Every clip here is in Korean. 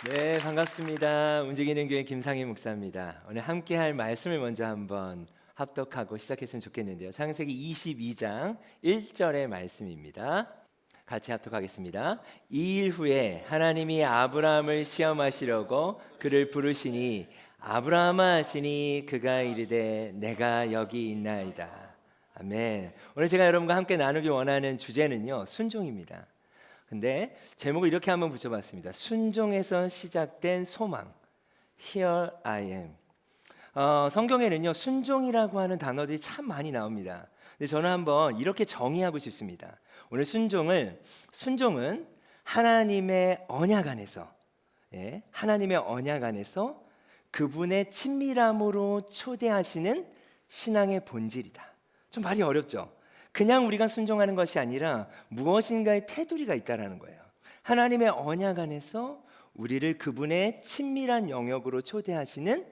네, 반갑습니다. 움직이는 교회 김상희 목사입니다. 오늘 함께할 말씀을 먼저 한번 합독하고 시작했으면 좋겠는데요. 창세기 22장 1절의 말씀입니다. 같이 합독하겠습니다. 이 일 후에 하나님이 아브라함을 시험하시려고 그를 부르시니 아브라함아 하시니 그가 이르되 내가 여기 있나이다. 아멘. 오늘 제가 여러분과 함께 나누기 원하는 주제는요, 순종입니다. 근데 제목을 이렇게 한번 붙여봤습니다. 순종에서 시작된 소망. Here I am. 성경에는요, 순종이라고 하는 단어들이 참 많이 나옵니다. 근데 저는 한번 이렇게 정의하고 싶습니다. 오늘 순종은 하나님의 언약 안에서, 하나님의 언약 안에서 그분의 친밀함으로 초대하시는 신앙의 본질이다. 좀 말이 어렵죠? 그냥 우리가 순종하는 것이 아니라 무엇인가의 테두리가 있다라는 거예요. 하나님의 언약 안에서 우리를 그분의 친밀한 영역으로 초대하시는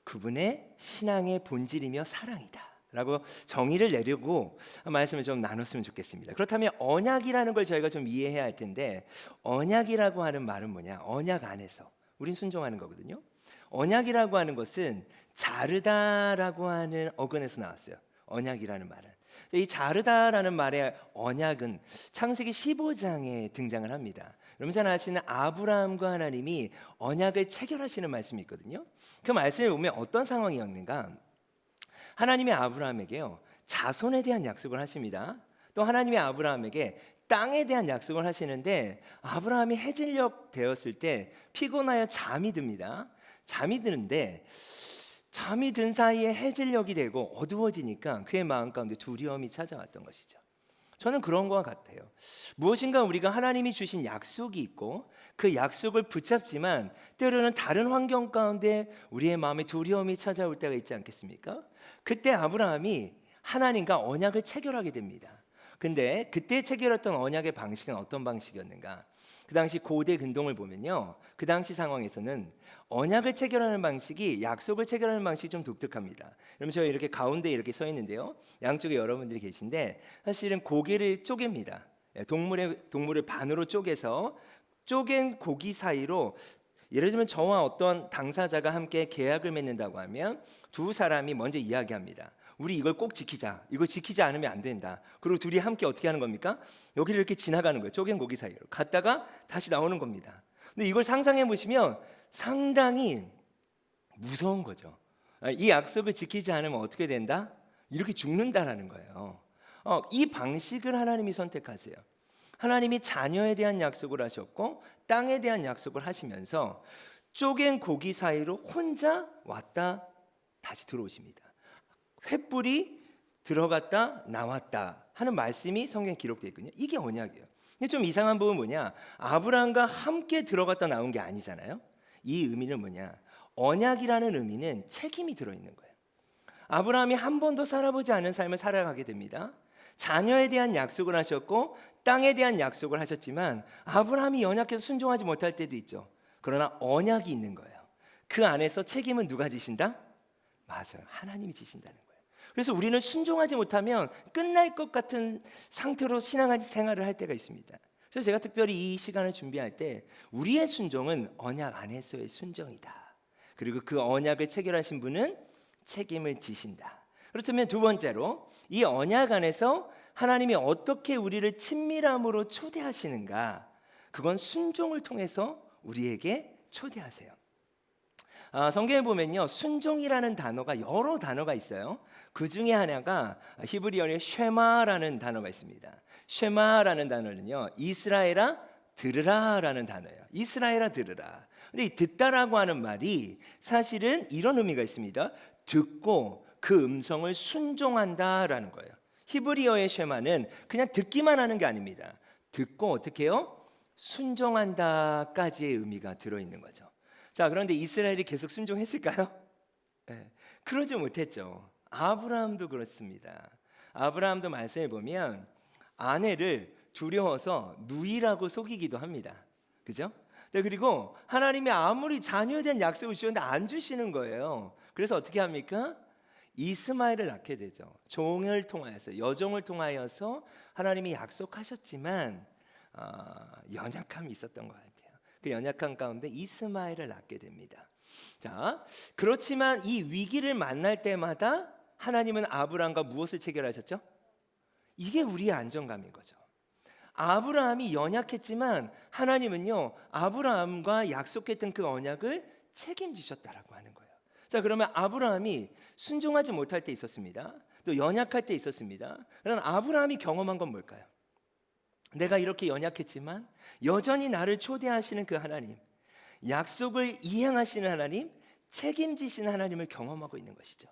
그분의 신앙의 본질이며 사랑이다 라고 정의를 내려고 말씀을 좀 나눴으면 좋겠습니다. 그렇다면 언약이라는 걸 저희가 좀 이해해야 할 텐데, 언약이라고 하는 말은 뭐냐? 언약 안에서 우린 순종하는 거거든요. 언약이라고 하는 것은 자르다라고 하는 어근에서 나왔어요. 언약이라는 말은. 이 자르다라는 말의 언약은 창세기 15장에 등장을 합니다. 여러분 잘 아시는 아브라함과 하나님이 언약을 체결하시는 말씀이 있거든요. 그 말씀을 보면 어떤 상황이었는가? 하나님이 아브라함에게요, 자손에 대한 약속을 하십니다. 또 하나님이 아브라함에게 땅에 대한 약속을 하시는데, 아브라함이 해질녘 되었을 때 피곤하여 잠이 듭니다. 잠이 드는데 잠이 든 사이에 해질녘이 되고 어두워지니까 그의 마음 가운데 두려움이 찾아왔던 것이죠. 저는 그런 것 같아요. 무엇인가 우리가 하나님이 주신 약속이 있고 그 약속을 붙잡지만 때로는 다른 환경 가운데 우리의 마음에 두려움이 찾아올 때가 있지 않겠습니까? 그때 아브라함이 하나님과 언약을 체결하게 됩니다. 근데 그때 체결했던 언약의 방식은 어떤 방식이었는가? 그 당시 고대 근동을 보면요, 그 당시 상황에서는 언약을 체결하는 방식이 약속을 체결하는 방식이 좀 독특합니다. 그럼 저희 이렇게 가운데 이렇게 서 있는데요, 양쪽에 여러분들이 계신데 사실은 고기를 쪼갭니다. 동물을 반으로 쪼개서 쪼갠 고기 사이로, 예를 들면 저와 어떤 당사자가 함께 계약을 맺는다고 하면 두 사람이 먼저 이야기합니다. 우리 이걸 꼭 지키자. 이거 지키지 않으면 안 된다. 그리고 둘이 함께 어떻게 하는 겁니까? 여기를 이렇게 지나가는 거예요. 쪼갠 고기 사이로 갔다가 다시 나오는 겁니다. 근데 이걸 상상해 보시면 상당히 무서운 거죠. 이 약속을 지키지 않으면 어떻게 된다? 이렇게 죽는다라는 거예요. 이 방식을 하나님이 선택하세요. 하나님이 자녀에 대한 약속을 하셨고 땅에 대한 약속을 하시면서 쪼갠 고기 사이로 혼자 왔다 다시 들어오십니다. 횃불이 들어갔다 나왔다 하는 말씀이 성경에 기록되어 있거든요. 이게 언약이에요. 근데 좀 이상한 부분은 뭐냐? 아브라함과 함께 들어갔다 나온 게 아니잖아요. 이 의미는 뭐냐? 언약이라는 의미는 책임이 들어있는 거예요. 아브라함이 한 번도 살아보지 않은 삶을 살아가게 됩니다. 자녀에 대한 약속을 하셨고 땅에 대한 약속을 하셨지만 아브라함이 연약해서 순종하지 못할 때도 있죠. 그러나 언약이 있는 거예요. 그 안에서 책임은 누가 지신다? 맞아요. 하나님이 지신다는 거예요. 그래서 우리는 순종하지 못하면 끝날 것 같은 상태로 신앙생활을 할 때가 있습니다. 그래서 제가 특별히 이 시간을 준비할 때 우리의 순종은 언약 안에서의 순종이다. 그리고 그 언약을 체결하신 분은 책임을 지신다. 그렇다면 두 번째로 이 언약 안에서 하나님이 어떻게 우리를 친밀함으로 초대하시는가? 그건 순종을 통해서 우리에게 초대하세요. 성경에 보면요, 순종이라는 단어가 여러 단어가 있어요. 그 중에 하나가 히브리어의 쉐마라는 단어가 있습니다. 쉐마라는 단어는요, 이스라엘아 들으라라는 단어예요. 이스라엘아 들으라. 근데 이 듣다라고 하는 말이 사실은 이런 의미가 있습니다. 듣고 그 음성을 순종한다라는 거예요. 히브리어의 쉐마는 그냥 듣기만 하는 게 아닙니다. 듣고 어떻게 해요? 순종한다까지의 의미가 들어있는 거죠. 자, 그런데 이스라엘이 계속 순종했을까요? 네, 그러지 못했죠. 아브라함도 그렇습니다. 아브라함도 말씀해 보면 아내를 두려워서 누이라고 속이기도 합니다. 그죠? 네, 그리고 하나님이 아무리 자녀에 대한 약속을 주셨는데 안 주시는 거예요. 그래서 어떻게 합니까? 이스마엘을 낳게 되죠. 종을 통하여서, 여종을 통하여서 하나님이 약속하셨지만 연약함이 있었던 것 같아요. 그 연약한 가운데 이스마엘을 낳게 됩니다. 자, 그렇지만 이 위기를 만날 때마다 하나님은 아브라함과 무엇을 체결하셨죠? 이게 우리의 안정감인 거죠. 아브라함이 연약했지만 하나님은요, 아브라함과 약속했던 그 언약을 책임지셨다라고 하는 거예요. 자, 그러면 아브라함이 순종하지 못할 때 있었습니다. 또 연약할 때 있었습니다. 그럼 아브라함이 경험한 건 뭘까요? 내가 이렇게 연약했지만 여전히 나를 초대하시는 그 하나님, 약속을 이행하시는 하나님, 책임지시는 하나님을 경험하고 있는 것이죠.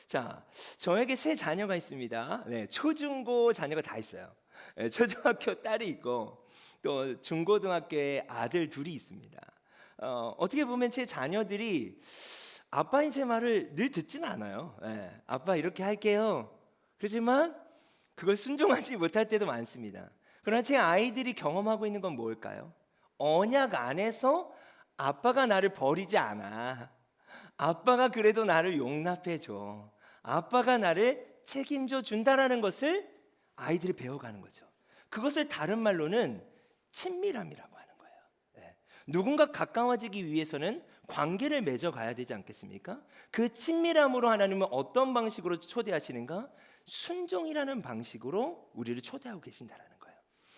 자, 저에게 세 자녀가 있습니다. 네, 초중고 자녀가 다 있어요. 네, 초등학교 딸이 있고 또 중고등학교에 아들 둘이 있습니다. 어떻게 보면 제 자녀들이 아빠인 제 말을 늘 듣지는 않아요. 네, 아빠 이렇게 할게요. 그렇지만 그걸 순종하지 못할 때도 많습니다. 그러나 제 아이들이 경험하고 있는 건 뭘까요? 언약 안에서 아빠가 나를 버리지 않아. 아빠가 그래도 나를 용납해 줘. 아빠가 나를 책임져 준다라는 것을 아이들이 배워가는 거죠. 그것을 다른 말로는 친밀함이라고 하는 거예요. 네. 누군가 가까워지기 위해서는 관계를 맺어가야 되지 않겠습니까? 그 친밀함으로 하나님은 어떤 방식으로 초대하시는가? 순종이라는 방식으로 우리를 초대하고 계신다라는 거예요.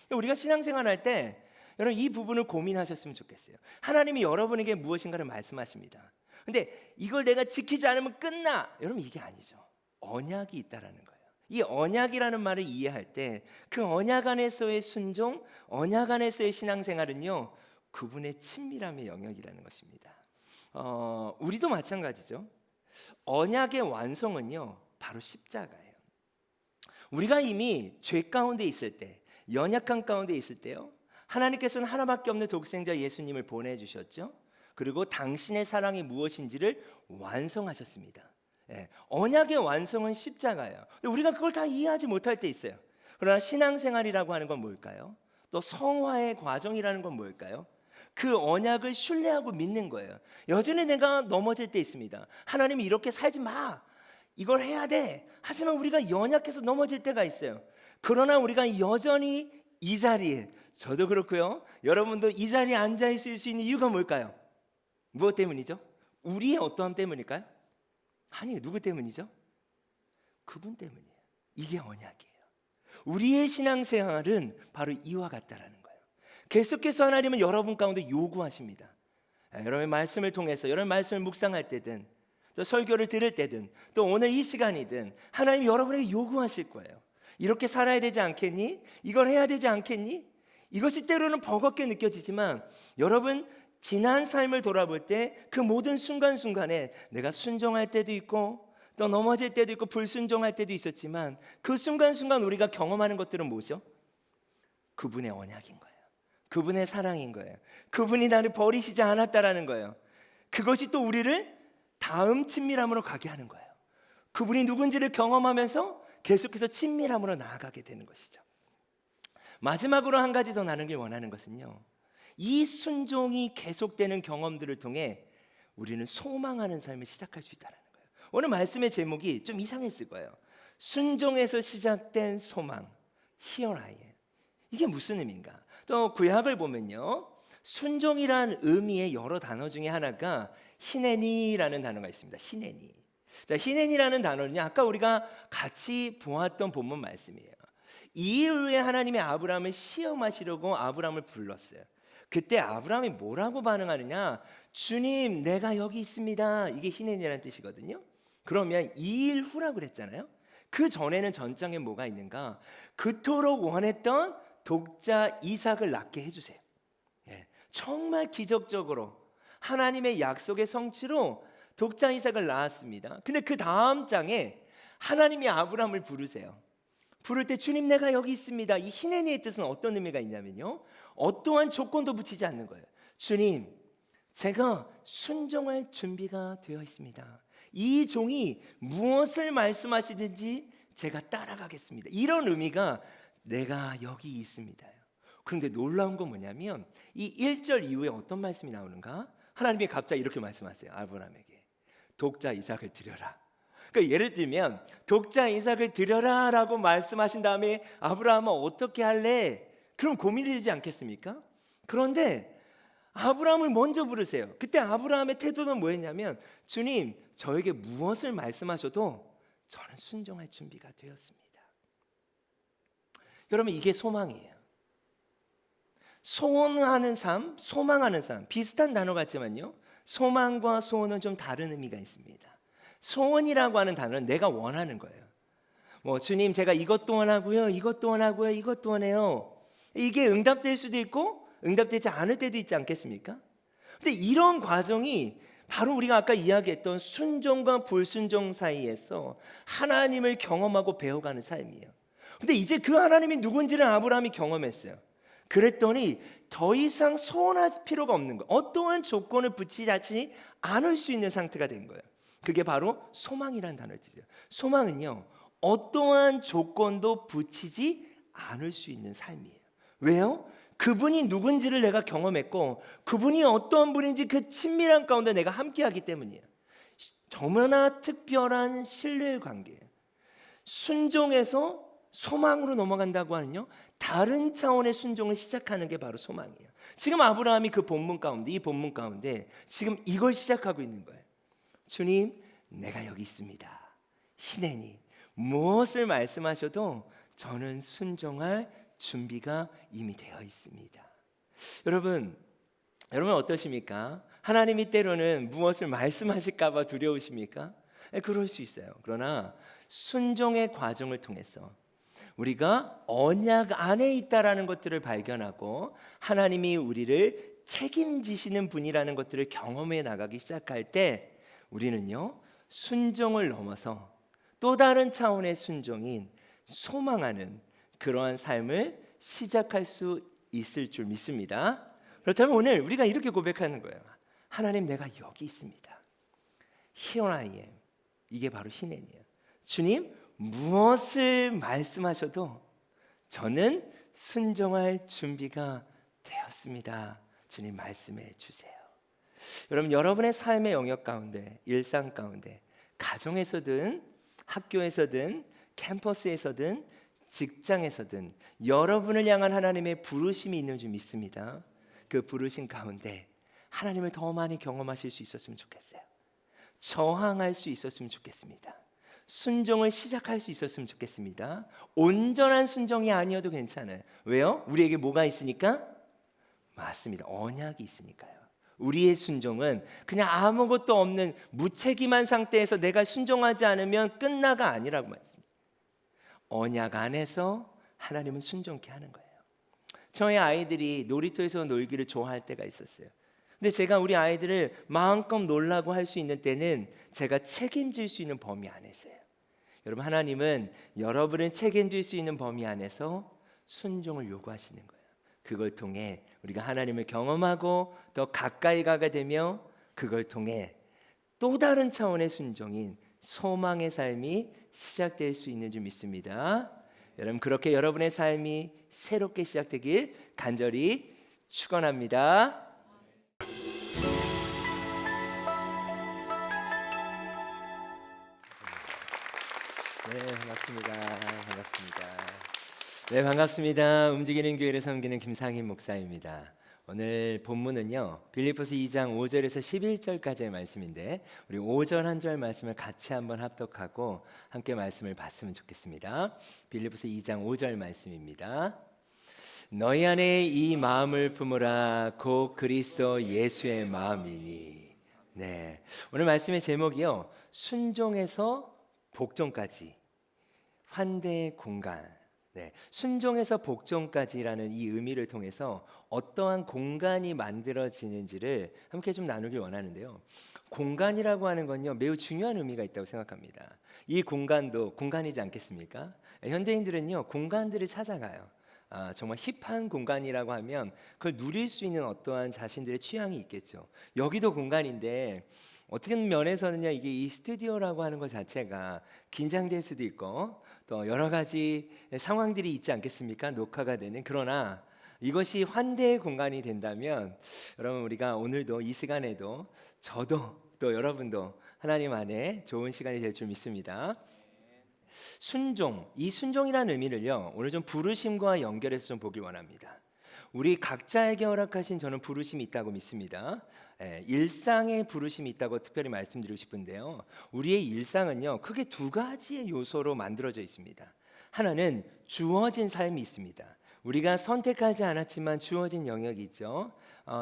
우리가 신앙생활 할 때 여러분 이 부분을 고민하셨으면 좋겠어요. 하나님이 여러분에게 무엇인가를 말씀하십니다. 근데 이걸 내가 지키지 않으면 끝나. 여러분 이게 아니죠. 언약이 있다라는 거예요. 이 언약이라는 말을 이해할 때 그 언약 안에서의 순종, 언약 안에서의 신앙생활은요, 그분의 친밀함의 영역이라는 것입니다. 우리도 마찬가지죠. 언약의 완성은요, 바로 십자가예요. 우리가 이미 죄 가운데 있을 때, 연약한 가운데 있을 때요, 하나님께서는 하나밖에 없는 독생자 예수님을 보내주셨죠. 그리고 당신의 사랑이 무엇인지를 완성하셨습니다. 예, 언약의 완성은 십자가예요. 우리가 그걸 다 이해하지 못할 때 있어요. 그러나 신앙생활이라고 하는 건 뭘까요? 또 성화의 과정이라는 건 뭘까요? 그 언약을 신뢰하고 믿는 거예요. 여전히 내가 넘어질 때 있습니다. 하나님이 이렇게 살지 마. 이걸 해야 돼. 하지만 우리가 연약해서 넘어질 때가 있어요. 그러나 우리가 여전히 이 자리에, 저도 그렇고요, 여러분도 이 자리에 앉아 있을 수 있는 이유가 뭘까요? 무엇 때문이죠? 우리의 어떠함 때문일까요? 아니요, 누구 때문이죠? 그분 때문이에요. 이게 언약이에요. 우리의 신앙생활은 바로 이와 같다라는 거예요. 계속해서 하나님은 여러분 가운데 요구하십니다. 여러분의 말씀을 통해서, 여러분 말씀을 묵상할 때든, 또 설교를 들을 때든, 또 오늘 이 시간이든 하나님이 여러분에게 요구하실 거예요. 이렇게 살아야 되지 않겠니? 이걸 해야 되지 않겠니? 이것이 때로는 버겁게 느껴지지만 여러분 지난 삶을 돌아볼 때 그 모든 순간순간에 내가 순종할 때도 있고 또 넘어질 때도 있고 불순종할 때도 있었지만 그 순간순간 우리가 경험하는 것들은 무엇이죠? 그분의 언약인 거예요. 그분의 사랑인 거예요. 그분이 나를 버리시지 않았다라는 거예요. 그것이 또 우리를 다음 친밀함으로 가게 하는 거예요. 그분이 누군지를 경험하면서 계속해서 친밀함으로 나아가게 되는 것이죠. 마지막으로 한 가지 더 나누길 원하는 것은요, 이 순종이 계속되는 경험들을 통해 우리는 소망하는 삶을 시작할 수 있다는 거예요. 오늘 말씀의 제목이 좀 이상했을 거예요. 순종에서 시작된 소망, Here I am. 이게 무슨 의미인가? 또 구약을 보면요, 순종이란 의미의 여러 단어 중에 하나가 히네니라는 단어가 있습니다. 히네니. 자, 히네니라는 단어는요, 아까 우리가 같이 보았던 본문 말씀이에요. 이 일 후에 하나님이 아브라함을 시험하시려고 아브라함을 불렀어요. 그때 아브라함이 뭐라고 반응하느냐? 주님, 내가 여기 있습니다. 이게 히네니라는 뜻이거든요. 그러면 이 일 후라고 그랬잖아요. 그 전에는 전장에 뭐가 있는가? 그토록 원했던 독자 이삭을 낳게 해주세요. 예, 정말 기적적으로 하나님의 약속의 성취로 독자 이삭을 낳았습니다. 근데 그 다음 장에 하나님이 아브라함을 부르세요. 부를 때 주님 내가 여기 있습니다. 이 히네니의 뜻은 어떤 의미가 있냐면요, 어떠한 조건도 붙이지 않는 거예요. 주님, 제가 순종할 준비가 되어 있습니다. 이 종이 무엇을 말씀하시든지 제가 따라가겠습니다. 이런 의미가 내가 여기 있습니다. 그런데 놀라운 건 뭐냐면 이 1절 이후에 어떤 말씀이 나오는가? 하나님이 갑자기 이렇게 말씀하세요. 아브라함에게 독자 이삭을 드려라. 그러니까 예를 들면 독자 이삭을 드려라 라고 말씀하신 다음에 아브라함은 어떻게 할래? 그럼 고민이 되지 않겠습니까? 그런데 아브라함을 먼저 부르세요. 그때 아브라함의 태도는 뭐였냐면 주님 저에게 무엇을 말씀하셔도 저는 순종할 준비가 되었습니다. 여러분 이게 소망이에요. 소원하는 삶, 소망하는 삶 비슷한 단어 같지만요. 소망과 소원은 좀 다른 의미가 있습니다. 소원이라고 하는 단어는 내가 원하는 거예요. 뭐 주님 제가 이것도 원하고요, 이것도 원하고요, 이것도 원해요. 이게 응답될 수도 있고 응답되지 않을 때도 있지 않겠습니까? 근데 이런 과정이 바로 우리가 아까 이야기했던 순종과 불순종 사이에서 하나님을 경험하고 배워가는 삶이에요. 근데 이제 그 하나님이 누군지를 아브라함이 경험했어요. 그랬더니 더 이상 소원할 필요가 없는 거예요. 어떠한 조건을 붙이지 않을 수 있는 상태가 된 거예요. 그게 바로 소망이라는 단어를 쓰죠. 소망은요, 어떠한 조건도 붙이지 않을 수 있는 삶이에요. 왜요? 그분이 누군지를 내가 경험했고 그분이 어떠한 분인지 그 친밀한 가운데 내가 함께하기 때문이에요. 너무나 특별한 신뢰의 관계예요. 순종에서 소망으로 넘어간다고 하는요, 다른 차원의 순종을 시작하는 게 바로 소망이에요. 지금 아브라함이 그 본문 가운데, 이 본문 가운데 지금 이걸 시작하고 있는 거예요. 주님, 내가 여기 있습니다. 희내니 무엇을 말씀하셔도 저는 순종할 준비가 이미 되어 있습니다. 여러분 어떠십니까? 하나님이 때로는 무엇을 말씀하실까 봐 두려우십니까? 그럴 수 있어요. 그러나 순종의 과정을 통해서 우리가 언약 안에 있다라는 것들을 발견하고 하나님이 우리를 책임지시는 분이라는 것들을 경험해 나가기 시작할 때 우리는요, 순종을 넘어서 또 다른 차원의 순종인 소망하는 그러한 삶을 시작할 수 있을 줄 믿습니다. 그렇다면 오늘 우리가 이렇게 고백하는 거예요. 하나님, 내가 여기 있습니다. Here I am. 이게 바로 희낸이에요. 주님, 무엇을 말씀하셔도 저는 순종할 준비가 되었습니다. 주님, 말씀해 주세요. 여러분, 여러분의 삶의 영역 가운데, 일상 가운데, 가정에서든 학교에서든 캠퍼스에서든 직장에서든 여러분을 향한 하나님의 부르심이 있는 줄 믿습니다. 그 부르심 가운데 하나님을 더 많이 경험하실 수 있었으면 좋겠어요. 저항할 수 있었으면 좋겠습니다. 순종을 시작할 수 있었으면 좋겠습니다. 온전한 순종이 아니어도 괜찮아요. 왜요? 우리에게 뭐가 있으니까? 맞습니다. 언약이 있으니까요. 우리의 순종은 그냥 아무것도 없는 무책임한 상태에서 내가 순종하지 않으면 끝나가 아니라고 말했습니다. 언약 안에서 하나님은 순종케 하는 거예요. 저희 아이들이 놀이터에서 놀기를 좋아할 때가 있었어요. 근데 제가 우리 아이들을 마음껏 놀라고 할 수 있는 때는 제가 책임질 수 있는 범위 안에서예요. 여러분, 하나님은 여러분을 책임질 수 있는 범위 안에서 순종을 요구하시는 거예요. 그걸 통해 우리가 하나님을 경험하고 더 가까이 가게 되며 그걸 통해 또 다른 차원의 순종인 소망의 삶이 시작될 수 있는 줄 믿습니다. 여러분, 그렇게 여러분의 삶이 새롭게 시작되길 간절히 축원합니다. 네, 반갑습니다. 네, 반갑습니다. 움직이는 교회를 섬기는 김상인 목사입니다. 오늘 본문은요, 빌립보서 2장 5절에서 11절까지의 말씀인데 우리 5절 한 절 말씀을 같이 한번 합독하고 함께 말씀을 봤으면 좋겠습니다. 빌립보서 2장 5절 말씀입니다. 너희 안에 이 마음을 품으라 곧 그리스도 예수의 마음이니. 네, 오늘 말씀의 제목이요, 순종에서 복종까지 환대의 공간. 네, 순종에서 복종까지라는 이 의미를 통해서 어떠한 공간이 만들어지는지를 함께 좀 나누길 원하는데요. 공간이라고 하는 건요, 매우 중요한 의미가 있다고 생각합니다. 이 공간도 공간이지 않겠습니까? 현대인들은요, 공간들을 찾아가요. 정말 힙한 공간이라고 하면 그걸 누릴 수 있는 어떠한 자신들의 취향이 있겠죠. 여기도 공간인데 어떻게 면에서는요, 이게 이 스튜디오라고 하는 것 자체가 긴장될 수도 있고 또 여러 가지 상황들이 있지 않겠습니까? 녹화가 되는. 그러나 이것이 환대의 공간이 된다면 여러분, 우리가 오늘도 이 시간에도 저도 또 여러분도 하나님 안에 좋은 시간이 될 줄 믿습니다. 순종, 이 순종이라는 의미를요, 오늘 좀 부르심과 연결해서 좀 보길 원합니다. 우리 각자에게 허락하신 저는 부르심이 있다고 믿습니다. 일상의 부르심이 있다고 특별히 말씀드리고 싶은데요. 우리의 일상은요, 크게 두 가지의 요소로 만들어져 있습니다. 하나는 주어진 삶이 있습니다. 우리가 선택하지 않았지만 주어진 영역이 있죠.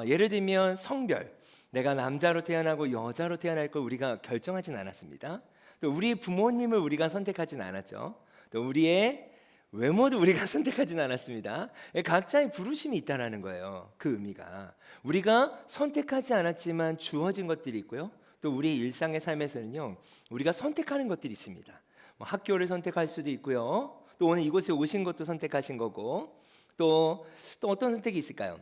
예를 들면 성별, 내가 남자로 태어나고 여자로 태어날 걸 우리가 결정하진 않았습니다. 또 우리의 부모님을 우리가 선택하진 않았죠. 또 우리의 외모도 우리가 선택하진 않았습니다. 각자의 부르심이 있다는 거예요. 그 의미가 우리가 선택하지 않았지만 주어진 것들이 있고요. 또 우리의 일상의 삶에서는요, 우리가 선택하는 것들이 있습니다. 학교를 선택할 수도 있고요. 또 오늘 이곳에 오신 것도 선택하신 거고, 또 어떤 선택이 있을까요?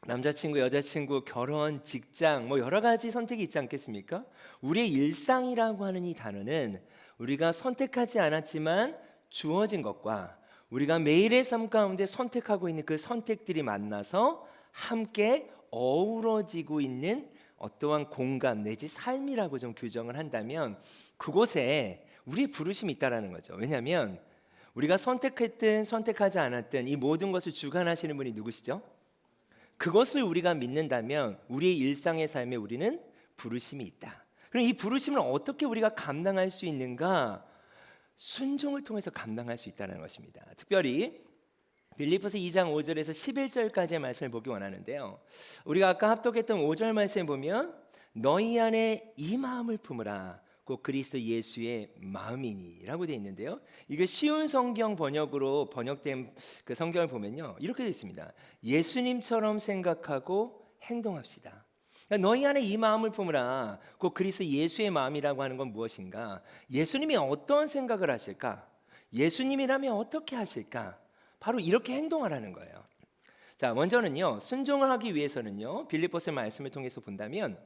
남자친구, 여자친구, 결혼, 직장, 여러 가지 선택이 있지 않겠습니까? 우리의 일상이라고 하는 이 단어는 우리가 선택하지 않았지만 주어진 것과 우리가 매일의 삶 가운데 선택하고 있는 그 선택들이 만나서 함께 어우러지고 있는 어떠한 공간 내지 삶이라고 좀 규정을 한다면 그곳에 우리의 부르심이 있다는 거죠. 왜냐하면 우리가 선택했든 선택하지 않았든 이 모든 것을 주관하시는 분이 누구시죠? 그것을 우리가 믿는다면 우리의 일상의 삶에 우리는 부르심이 있다. 그럼 이 부르심을 어떻게 우리가 감당할 수 있는가? 순종을 통해서 감당할 수 있다는 것입니다. 특별히 빌립보서 2장 5절에서 11절까지의 말씀을 보기 원하는데요. 우리가 아까 합독했던 5절 말씀에 보면 너희 안에 이 마음을 품으라 곧 그리스도 예수의 마음이니라고 되어 있는데요. 이게 쉬운 성경 번역으로 번역된 그 성경을 보면요, 이렇게 되어 있습니다. 예수님처럼 생각하고 행동합시다. 그러니까 너희 안에 이 마음을 품으라. 곧 그리스도 예수의 마음이라고 하는 건 무엇인가? 예수님이 어떤 생각을 하실까? 예수님이라면 어떻게 하실까? 바로 이렇게 행동하라는 거예요. 자, 먼저는요, 순종을 하기 위해서는요, 빌립보서 말씀을 통해서 본다면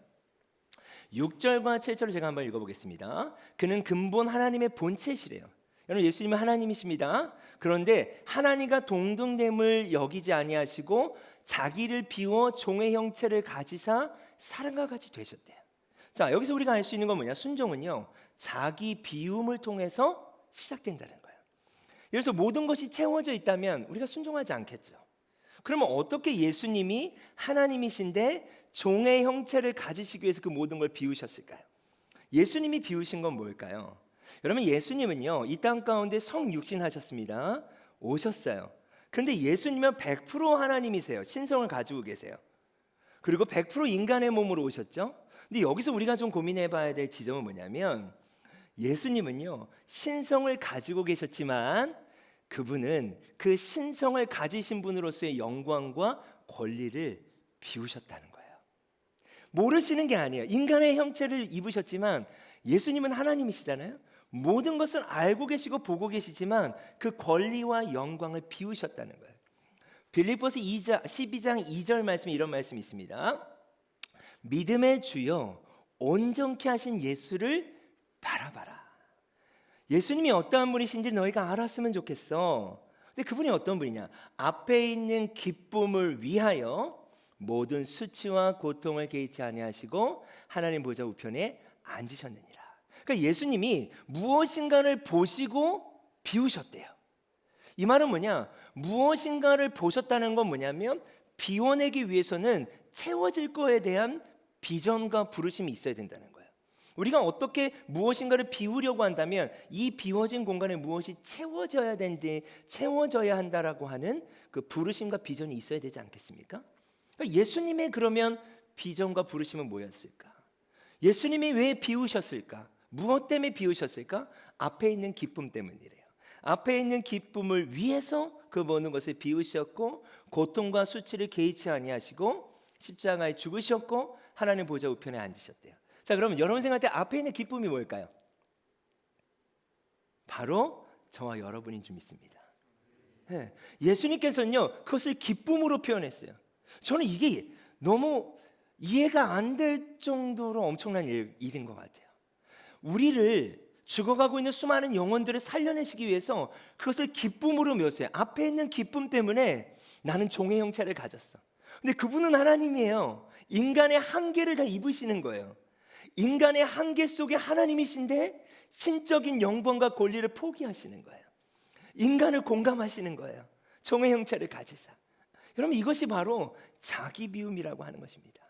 6절과 7절을 제가 한번 읽어보겠습니다. 그는 근본 하나님의 본체시래요. 여러분, 예수님은 하나님이십니다. 그런데 하나님과 동등됨을 여기지 아니하시고 자기를 비워 종의 형체를 가지사 사람과 같이 되셨대요. 자, 여기서 우리가 알 수 있는 건 뭐냐? 순종은요, 자기 비움을 통해서 시작된다는 거예요. 그래서 모든 것이 채워져 있다면 우리가 순종하지 않겠죠. 그러면 어떻게 예수님이 하나님이신데 종의 형체를 가지시기 위해서 그 모든 걸 비우셨을까요? 예수님이 비우신 건 뭘까요? 여러분, 예수님은요, 이 땅 가운데 성육신하셨습니다. 오셨어요. 근데 예수님은 100% 하나님이세요. 신성을 가지고 계세요. 그리고 100% 인간의 몸으로 오셨죠. 근데 여기서 우리가 좀 고민해 봐야 될 지점은 뭐냐면 예수님은요, 신성을 가지고 계셨지만 그분은 그 신성을 가지신 분으로서의 영광과 권리를 비우셨다는 거예요. 모르시는 게 아니에요. 인간의 형체를 입으셨지만 예수님은 하나님이시잖아요. 모든 것을 알고 계시고 보고 계시지만 그 권리와 영광을 비우셨다는 거예요. 빌립보서 12장 2절 말씀에 이런 말씀이 있습니다. 믿음의 주여 온전케 하신 예수를 바라봐라. 예수님이 어떠한 분이신지 너희가 알았으면 좋겠어. 근데 그분이 어떤 분이냐? 앞에 있는 기쁨을 위하여 모든 수치와 고통을 개의치 아니하시고 하나님 보좌 우편에 앉으셨느니라. 그러니까 예수님이 무엇인가를 보시고 비우셨대요. 이 말은 뭐냐? 무엇인가를 보셨다는 건 뭐냐면 비워내기 위해서는 채워질 거에 대한 비전과 부르심이 있어야 된다는 거예요. 우리가 어떻게 무엇인가를 비우려고 한다면 이 비워진 공간에 무엇이 채워져야 되는데 채워져야 한다라고 하는 그 부르심과 비전이 있어야 되지 않겠습니까? 그러니까 예수님의 그러면 비전과 부르심은 뭐였을까? 예수님이 왜 비우셨을까? 무엇 때문에 비우셨을까? 앞에 있는 기쁨 때문이래요. 앞에 있는 기쁨을 위해서 그 모든 것을 비우셨고 고통과 수치를 개의치 아니하시고 십자가에 죽으셨고 하나님 보좌 우편에 앉으셨대요. 자, 그러면 여러분 생각할 때 앞에 있는 기쁨이 뭘까요? 바로 저와 여러분인 줄 믿습니다. 네. 예수님께서는요, 그것을 기쁨으로 표현했어요. 저는 이게 너무 이해가 안 될 정도로 엄청난 일인 것 같아요. 우리를 죽어가고 있는 수많은 영혼들을 살려내시기 위해서 그것을 기쁨으로 묘사해요. 앞에 있는 기쁨 때문에 나는 종의 형체를 가졌어. 근데 그분은 하나님이에요. 인간의 한계를 다 입으시는 거예요. 인간의 한계 속에 하나님이신데 신적인 영광과 권리를 포기하시는 거예요. 인간을 공감하시는 거예요. 종의 형체를 가지사. 여러분 이것이 바로 자기 비움이라고 하는 것입니다.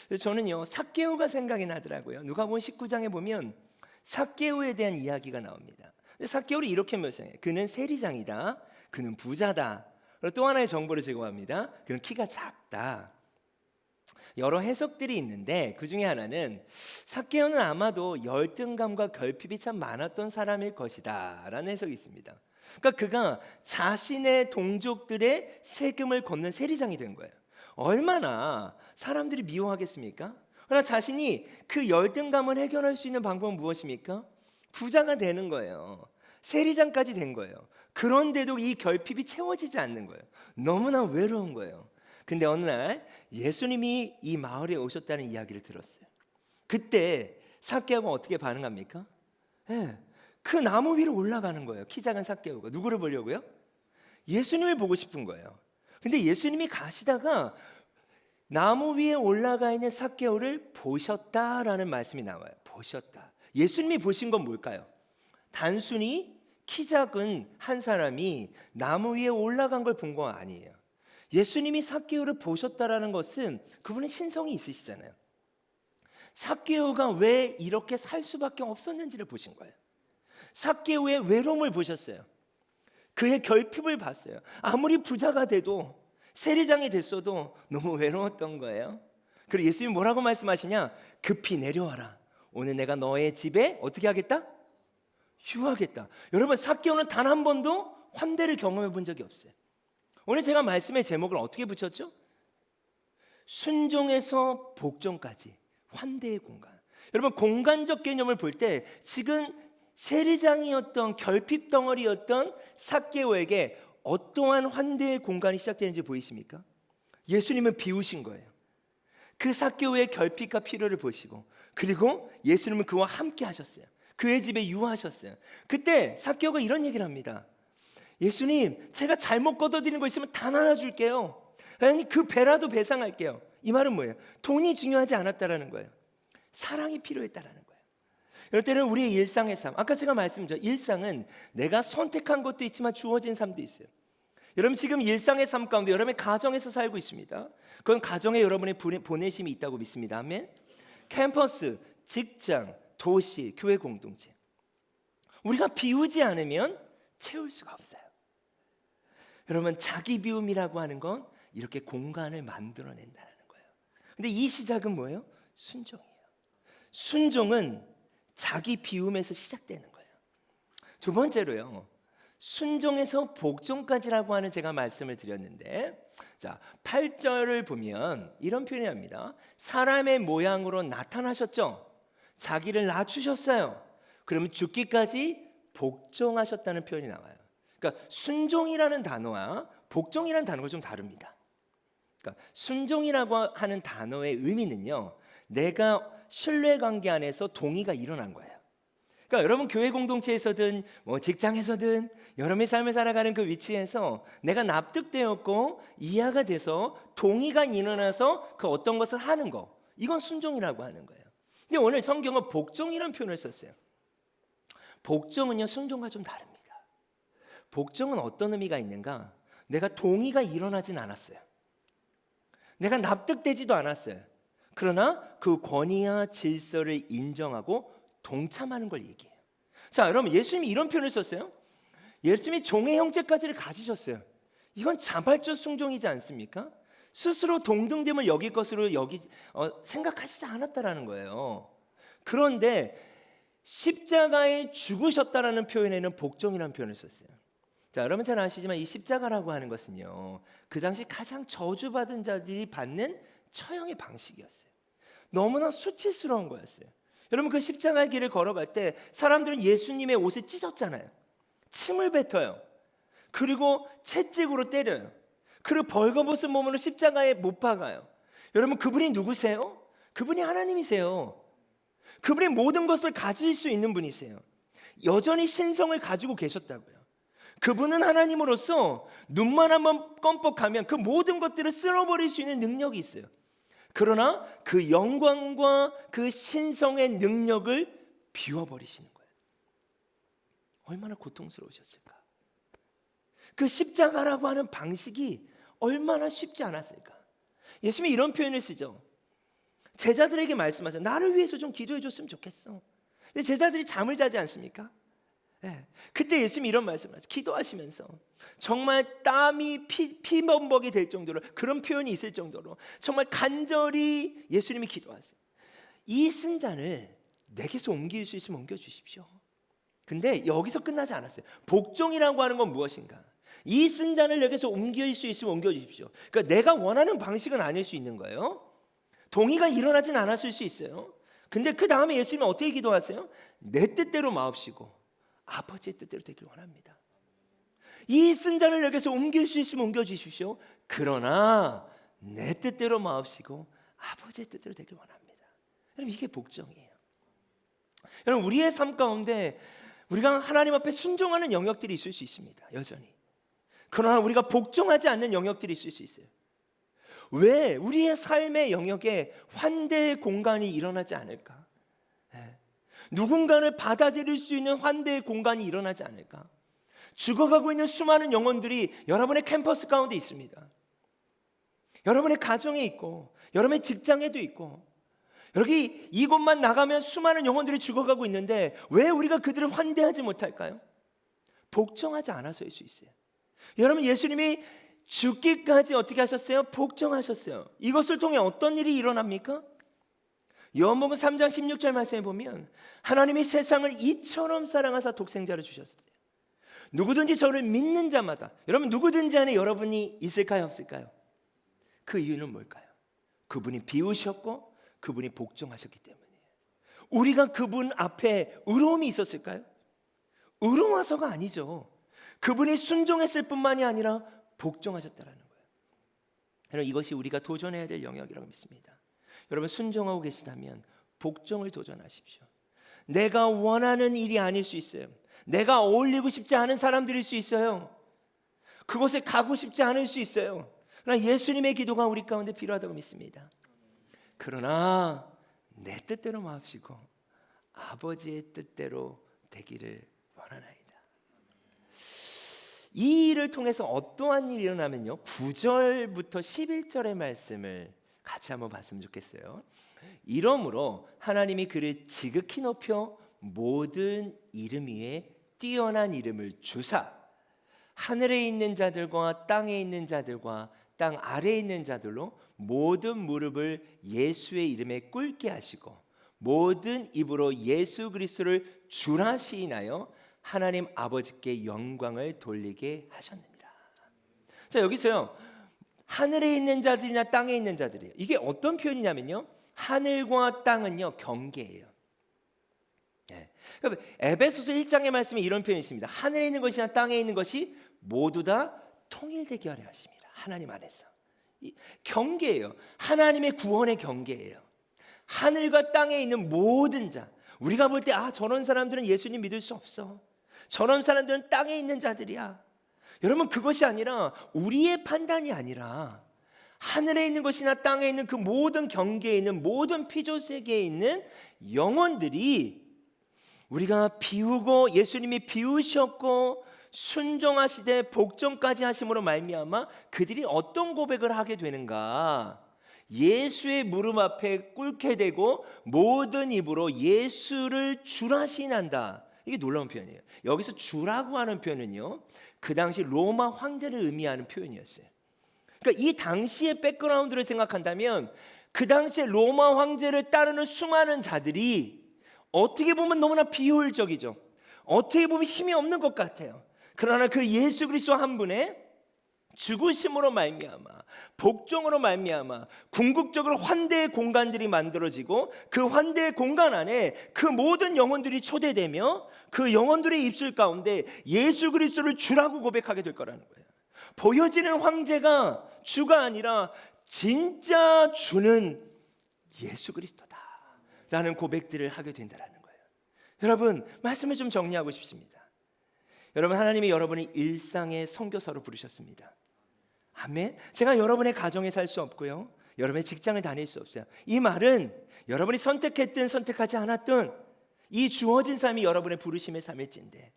그래서 저는요 삭개오가 생각이 나더라고요. 누가복음 19장에 보면 삭개오에 대한 이야기가 나옵니다. 삭개오를 이렇게 묘사해요. 그는 세리장이다. 그는 부자다. 그리고 또 하나의 정보를 제공합니다. 그는 키가 작다. 여러 해석들이 있는데 그 중에 하나는 삭개오는 아마도 열등감과 결핍이 참 많았던 사람일 것이다 라는 해석이 있습니다. 그러니까 그가 자신의 동족들의 세금을 걷는 세리장이 된 거예요. 얼마나 사람들이 미워하겠습니까? 그러나 자신이 그 열등감을 해결할 수 있는 방법은 무엇입니까? 부자가 되는 거예요. 세리장까지 된 거예요. 그런데도 이 결핍이 채워지지 않는 거예요. 너무나 외로운 거예요. 근데 어느 날 예수님이 이 마을에 오셨다는 이야기를 들었어요. 그때 삭개오가 어떻게 반응합니까? 그 나무 위로 올라가는 거예요. 키 작은 삭개오가. 누구를 보려고요? 예수님을 보고 싶은 거예요. 근데 예수님이 가시다가 나무 위에 올라가 있는 삭개오를 보셨다라는 말씀이 나와요. 보셨다. 예수님이 보신 건 뭘까요? 단순히 키 작은 한 사람이 나무 위에 올라간 걸 본 거 아니에요. 예수님이 삭개오를 보셨다라는 것은 그분은 신성이 있으시잖아요. 삭개오가 왜 이렇게 살 수밖에 없었는지를 보신 거예요. 삭개오의 외로움을 보셨어요. 그의 결핍을 봤어요. 아무리 부자가 돼도 세리장이 됐어도 너무 외로웠던 거예요. 그리고 예수님이 뭐라고 말씀하시냐? 급히 내려와라. 오늘 내가 너의 집에 어떻게 하겠다? 휴하겠다. 여러분 삭개오는 단 한 번도 환대를 경험해 본 적이 없어요. 오늘 제가 말씀의 제목을 어떻게 붙였죠? 순종에서 복종까지 환대의 공간. 여러분 공간적 개념을 볼 때 지금 세리장이었던 결핍 덩어리였던 삭개오에게 어떠한 환대의 공간이 시작되는지 보이십니까? 예수님은 비우신 거예요. 그 삭개오의 결핍과 필요를 보시고 그리고 예수님은 그와 함께 하셨어요. 그의 집에 유하셨어요. 그때 삭개오가 이런 얘기를 합니다. 예수님, 제가 잘못 걷어들이는 거 있으면 단 하나 줄게요. 아니 그 배라도 배상할게요. 이 말은 뭐예요? 돈이 중요하지 않았다라는 거예요. 사랑이 필요했다라는 거예요. 이럴 때는 우리의 일상의 삶, 아까 제가 말씀드렸죠. 일상은 내가 선택한 것도 있지만 주어진 삶도 있어요. 여러분 지금 일상의 삶 가운데 여러분의 가정에서 살고 있습니다. 그건 가정에 여러분의 보내심이 있다고 믿습니다. 아멘. 캠퍼스, 직장, 도시, 교회 공동체. 우리가 비우지 않으면 채울 수가 없어요. 여러분 자기 비움이라고 하는 건 이렇게 공간을 만들어낸다는 거예요. 근데 이 시작은 뭐예요? 순종이에요. 순종은 자기 비움에서 시작되는 거예요. 두 번째로요. 순종에서 복종까지라고 하는 제가 말씀을 드렸는데 자 8절을 보면 이런 표현이 납니다. 사람의 모양으로 나타나셨죠. 자기를 낮추셨어요. 그러면 죽기까지 복종하셨다는 표현이 나와요. 그러니까 순종이라는 단어와 복종이라는 단어가 좀 다릅니다. 그러니까 순종이라고 하는 단어의 의미는요. 내가 신뢰관계 안에서 동의가 일어난 거예요. 그러니까 여러분 교회 공동체에서든 뭐 직장에서든 여러분의 삶을 살아가는 그 위치에서 내가 납득되었고 이해가 돼서 동의가 일어나서 그 어떤 것을 하는 거, 이건 순종이라고 하는 거예요. 근데 오늘 성경은 복종이라는 표현을 썼어요. 복종은요 순종과 좀 다릅니다. 복종은 어떤 의미가 있는가? 내가 동의가 일어나진 않았어요. 내가 납득되지도 않았어요. 그러나 그 권위와 질서를 인정하고 동참하는 걸 얘기해요. 자, 여러분 예수님이 이런 표현을 썼어요. 예수님이 종의 형제까지를 가지셨어요. 이건 자발적 순종이지 않습니까? 스스로 동등됨을 여길 것으로 생각하시지 않았다라는 거예요. 그런데 십자가에 죽으셨다라는 표현에는 복종이라는 표현을 썼어요. 자, 여러분 잘 아시지만 이 십자가라고 하는 것은요, 그 당시 가장 저주받은 자들이 받는 처형의 방식이었어요. 너무나 수치스러운 거였어요. 여러분 그 십자가의 길을 걸어갈 때 사람들은 예수님의 옷을 찢었잖아요. 침을 뱉어요. 그리고 채찍으로 때려요. 그리고 벌거벗은 몸으로 십자가에 못 박아요. 여러분 그분이 누구세요? 그분이 하나님이세요. 그분이 모든 것을 가질 수 있는 분이세요. 여전히 신성을 가지고 계셨다고요. 그분은 하나님으로서 눈만 한번 껌뻑하면 그 모든 것들을 쓸어버릴 수 있는 능력이 있어요. 그러나 그 영광과 그 신성의 능력을 비워버리시는 거예요. 얼마나 고통스러우셨을까. 그 십자가라고 하는 방식이 얼마나 쉽지 않았을까. 예수님이 이런 표현을 쓰죠. 제자들에게 말씀하세요. 나를 위해서 좀 기도해 줬으면 좋겠어. 근데 제자들이 잠을 자지 않습니까? 네. 그때 예수님이 이런 말씀을 하세요. 기도하시면서 정말 땀이 피범벅이 될 정도로, 그런 표현이 있을 정도로 정말 간절히 예수님이 기도하세요. 이 쓴 잔을 내게서 옮길 수 있으면 옮겨주십시오. 근데 여기서 끝나지 않았어요. 복종이라고 하는 건 무엇인가? 이 쓴 잔을 내게서 옮길 수 있으면 옮겨주십시오. 그러니까 내가 원하는 방식은 아닐 수 있는 거예요. 동의가 일어나진 않았을 수 있어요. 근데 그 다음에 예수님은 어떻게 기도하세요? 내 뜻대로 마옵시고 아버지의 뜻대로 되길 원합니다. 이 쓴 잔을 내게서 옮길 수 있으면 옮겨주십시오. 그러나 내 뜻대로 마옵시고 아버지의 뜻대로 되길 원합니다. 여러분, 이게 복종이에요. 여러분, 우리의 삶 가운데 우리가 하나님 앞에 순종하는 영역들이 있을 수 있습니다. 여전히. 그러나 우리가 복종하지 않는 영역들이 있을 수 있어요. 왜 우리의 삶의 영역에 환대의 공간이 일어나지 않을까? 누군가를 받아들일 수 있는 환대의 공간이 일어나지 않을까? 죽어가고 있는 수많은 영혼들이 여러분의 캠퍼스 가운데 있습니다. 여러분의 가정에 있고 여러분의 직장에도 있고, 여기 이곳만 나가면 수많은 영혼들이 죽어가고 있는데 왜 우리가 그들을 환대하지 못할까요? 복종하지 않아서일 수 있어요. 여러분, 예수님이 죽기까지 어떻게 하셨어요? 복종하셨어요. 이것을 통해 어떤 일이 일어납니까? 요한복음 3장 16절 말씀에 보면 하나님이 세상을 이처럼 사랑하사 독생자를 주셨어요. 누구든지 저를 믿는 자마다, 여러분, 누구든지 안에 여러분이 있을까요, 없을까요? 그 이유는 뭘까요? 그분이 비우셨고 그분이 복종하셨기 때문이에요. 우리가 그분 앞에 의로움이 있었을까요? 의로워서가 아니죠. 그분이 순종했을 뿐만이 아니라 복종하셨다라는 거예요. 여러분, 이것이 우리가 도전해야 될 영역이라고 믿습니다. 여러분, 순종하고 계시다면 복종을 도전하십시오. 내가 원하는 일이 아닐 수 있어요. 내가 어울리고 싶지 않은 사람들일 수 있어요. 그곳에 가고 싶지 않을 수 있어요. 그러나 예수님의 기도가 우리 가운데 필요하다고 믿습니다. 그러나 내 뜻대로 마옵시고 아버지의 뜻대로 되기를 원하나이다. 이 일을 통해서 어떠한 일이 일어나면요, 9절부터 11절의 말씀을 같이 한번 봤으면 좋겠어요. 이러므로 하나님이 그를 지극히 높여 모든 이름 위에 뛰어난 이름을 주사 하늘에 있는 자들과 땅에 있는 자들과 땅 아래에 있는 자들로 모든 무릎을 예수의 이름에 꿇게 하시고 모든 입으로 예수 그리스도를 주라 시인하여 하나님 아버지께 영광을 돌리게 하셨느니라. 자, 여기서요, 하늘에 있는 자들이나 땅에 있는 자들이에요. 이게 어떤 표현이냐면요, 하늘과 땅은요 경계예요. 에베소서 1장의 말씀에 이런 표현이 있습니다. 하늘에 있는 것이나 땅에 있는 것이 모두 다 통일되게 하려 하십니다. 하나님 안에서. 경계예요. 하나님의 구원의 경계예요. 하늘과 땅에 있는 모든 자, 우리가 볼 때 저런 사람들은 예수님 믿을 수 없어, 저런 사람들은 땅에 있는 자들이야. 여러분, 그것이 아니라, 우리의 판단이 아니라 하늘에 있는 것이나 땅에 있는 그 모든 경계에 있는 모든 피조세계에 있는 영혼들이 우리가 비우고 예수님이 비우셨고 순종하시되 복종까지 하심으로 말미암아 그들이 어떤 고백을 하게 되는가? 예수의 무릎 앞에 꿇게 되고 모든 입으로 예수를 주라 시인한다. 이게 놀라운 표현이에요. 여기서 주라고 하는 표현은요, 그 당시 로마 황제를 의미하는 표현이었어요. 그러니까 이 당시의 백그라운드를 생각한다면 그 당시에 로마 황제를 따르는 수많은 자들이 어떻게 보면 너무나 비효율적이죠. 어떻게 보면 힘이 없는 것 같아요. 그러나 그 예수 그리스도 한 분의 죽으심으로 말미암아, 복종으로 말미암아 궁극적으로 환대의 공간들이 만들어지고 그 환대의 공간 안에 그 모든 영혼들이 초대되며 그 영혼들의 입술 가운데 예수 그리스도를 주라고 고백하게 될 거라는 거예요. 보여지는 황제가 주가 아니라 진짜 주는 예수 그리스도다라는 고백들을 하게 된다는 거예요. 여러분, 말씀을 좀 정리하고 싶습니다. 여러분, 하나님이 여러분을 일상의 선교사로 부르셨습니다. 아멘. 제가 여러분의 가정에 살 수 없고요, 여러분의 직장을 다닐 수 없어요. 이 말은 여러분이 선택했든 선택하지 않았든 이 주어진 삶이 여러분의 부르심의 삶일진데,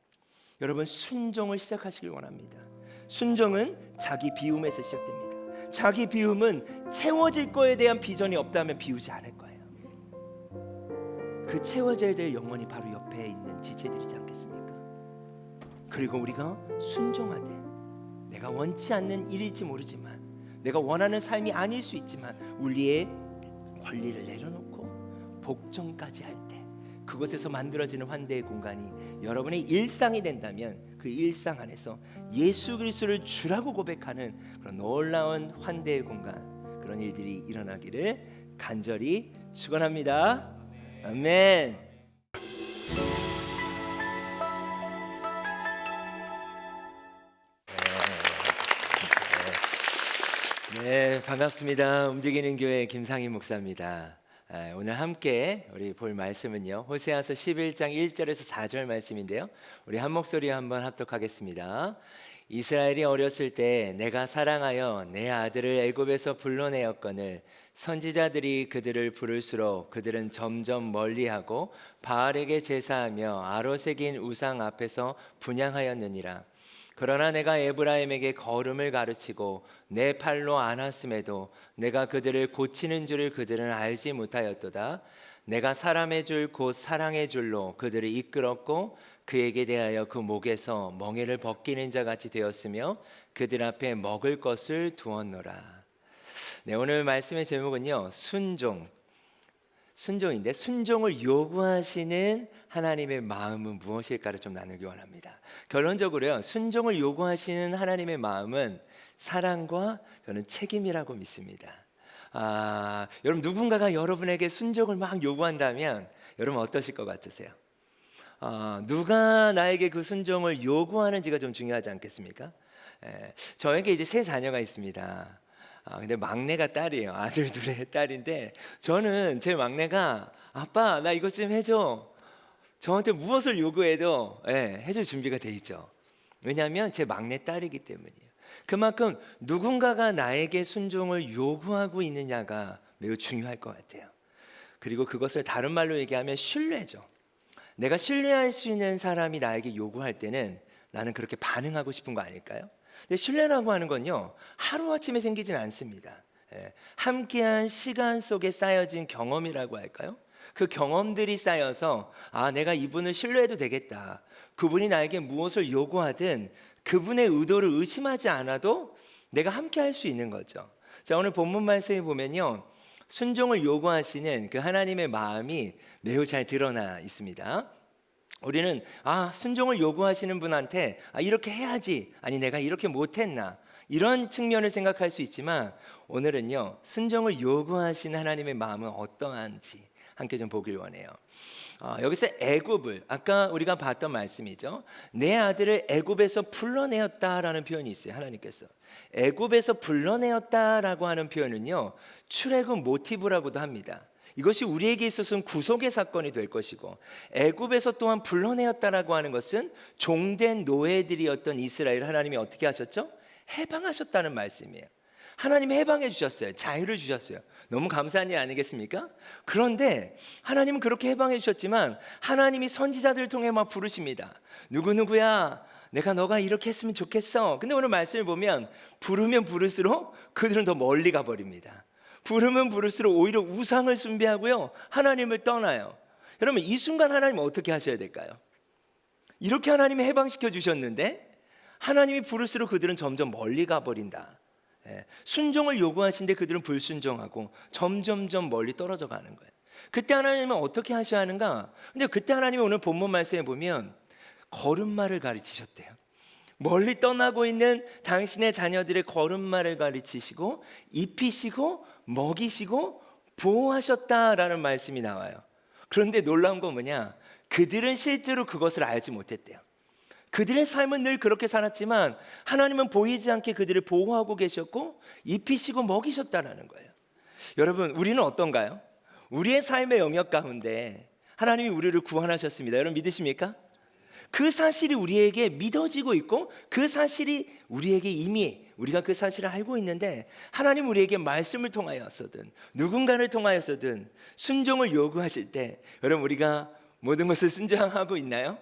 여러분 순종을 시작하시길 원합니다. 순종은 자기 비움에서 시작됩니다. 자기 비움은 채워질 거에 대한 비전이 없다면 비우지 않을 거예요. 그 채워져야 될 영혼이 바로 옆에 있는 지체들이지 않겠습니까? 그리고 우리가 순종하되, 내가 원치 않는 일일지 모르지만, 내가 원하는 삶이 아닐 수 있지만 우리의 권리를 내려놓고 복종까지 할 때, 그곳에서 만들어지는 환대의 공간이 여러분의 일상이 된다면 그 일상 안에서 예수 그리스도를 주라고 고백하는 그런 놀라운 환대의 공간, 그런 일들이 일어나기를 간절히 축원합니다. 아멘. 네, 반갑습니다. 움직이는 교회 김상희 목사입니다. 오늘 함께 우리 볼 말씀은요, 호세아서 11장 1절에서 4절 말씀인데요, 우리 한 목소리에 한번 합독하겠습니다. 이스라엘이 어렸을 때 내가 사랑하여 내 아들을 애굽에서 불러내었거늘 선지자들이 그들을 부를수록 그들은 점점 멀리하고 바알에게 제사하며 아로새긴 우상 앞에서 분향하였느니라. 그러나 내가 에브라임에게 걸음을 가르치고 내 팔로 안았음에도 내가 그들을 고치는 줄을 그들은 알지 못하였도다. 내가 사람의 줄 곧 사랑의 줄로 그들을 이끌었고 그에게 대하여 그 목에서 멍에를 벗기는 자 같이 되었으며 그들 앞에 먹을 것을 두었노라. 네, 오늘 말씀의 제목은요, 순종인데, 순종을 요구하시는 하나님의 마음은 무엇일까를 좀 나누기 원합니다. 결론적으로요, 순종을 요구하시는 하나님의 마음은 사랑과 저는 책임이라고 믿습니다. 여러분, 누군가가 여러분에게 순종을 막 요구한다면 여러분 어떠실 것 같으세요? 누가 나에게 그 순종을 요구하는지가 좀 중요하지 않겠습니까? 저에게 이제 세 자녀가 있습니다. 근데 막내가 딸이에요. 아들 둘의 딸인데, 저는 제 막내가 아빠 나 이것 좀 해줘, 저한테 무엇을 요구해도 해줄 준비가 돼 있죠. 왜냐하면 제 막내 딸이기 때문이에요. 그만큼 누군가가 나에게 순종을 요구하고 있느냐가 매우 중요할 것 같아요. 그리고 그것을 다른 말로 얘기하면 신뢰죠. 내가 신뢰할 수 있는 사람이 나에게 요구할 때는 나는 그렇게 반응하고 싶은 거 아닐까요? 근데 신뢰라고 하는 건요, 하루아침에 생기진 않습니다. 함께한 시간 속에 쌓여진 경험이라고 할까요? 그 경험들이 쌓여서 내가 이분을 신뢰해도 되겠다, 그분이 나에게 무엇을 요구하든 그분의 의도를 의심하지 않아도 내가 함께할 수 있는 거죠. 자, 오늘 본문 말씀에 보면요, 순종을 요구하시는 그 하나님의 마음이 매우 잘 드러나 있습니다. 우리는 순종을 요구하시는 분한테 이렇게 해야지, 아니 내가 이렇게 못했나, 이런 측면을 생각할 수 있지만, 오늘은요, 순종을 요구하시는 하나님의 마음은 어떠한지 함께 좀 보길 원해요. 여기서 애굽을, 아까 우리가 봤던 말씀이죠, 내 아들을 애굽에서 불러내었다라는 표현이 있어요. 하나님께서 애굽에서 불러내었다라고 하는 표현은요, 출애굽 모티브라고도 합니다. 이것이 우리에게 있어서는 구속의 사건이 될 것이고, 애굽에서 또한 불러내었다라고 하는 것은 종된 노예들이었던 이스라엘 하나님이 어떻게 하셨죠? 해방하셨다는 말씀이에요. 하나님이 해방해 주셨어요. 자유를 주셨어요. 너무 감사한 일 아니겠습니까? 그런데 하나님은 그렇게 해방해 주셨지만 하나님이 선지자들을 통해 막 부르십니다. 누구누구야, 내가 너가 이렇게 했으면 좋겠어. 근데 오늘 말씀을 보면 부르면 부를수록 그들은 더 멀리 가버립니다. 부르면 부를수록 오히려 우상을 숭배하고요, 하나님을 떠나요. 여러분, 이 순간 하나님은 어떻게 하셔야 될까요? 이렇게 하나님이 해방시켜 주셨는데 하나님이 부를수록 그들은 점점 멀리 가버린다. 순종을 요구하시는데 그들은 불순종하고 점점점 멀리 떨어져 가는 거예요. 그때 하나님은 어떻게 하셔야 하는가? 근데 그때 하나님이 오늘 본문 말씀에 보면 걸음마를 가르치셨대요. 멀리 떠나고 있는 당신의 자녀들의 걸음마를 가르치시고 입히시고 먹이시고 보호하셨다라는 말씀이 나와요. 그런데 놀라운 건 뭐냐? 그들은 실제로 그것을 알지 못했대요. 그들의 삶은 늘 그렇게 살았지만 하나님은 보이지 않게 그들을 보호하고 계셨고 입히시고 먹이셨다라는 거예요. 여러분, 우리는 어떤가요? 우리의 삶의 영역 가운데 하나님이 우리를 구원하셨습니다. 여러분 믿으십니까? 그 사실이 우리에게 믿어지고 있고 그 사실이 우리에게 이미 우리가 그 사실을 알고 있는데, 하나님 우리에게 말씀을 통하여서든 누군가를 통하여서든 순종을 요구하실 때 여러분, 우리가 모든 것을 순종하고 있나요?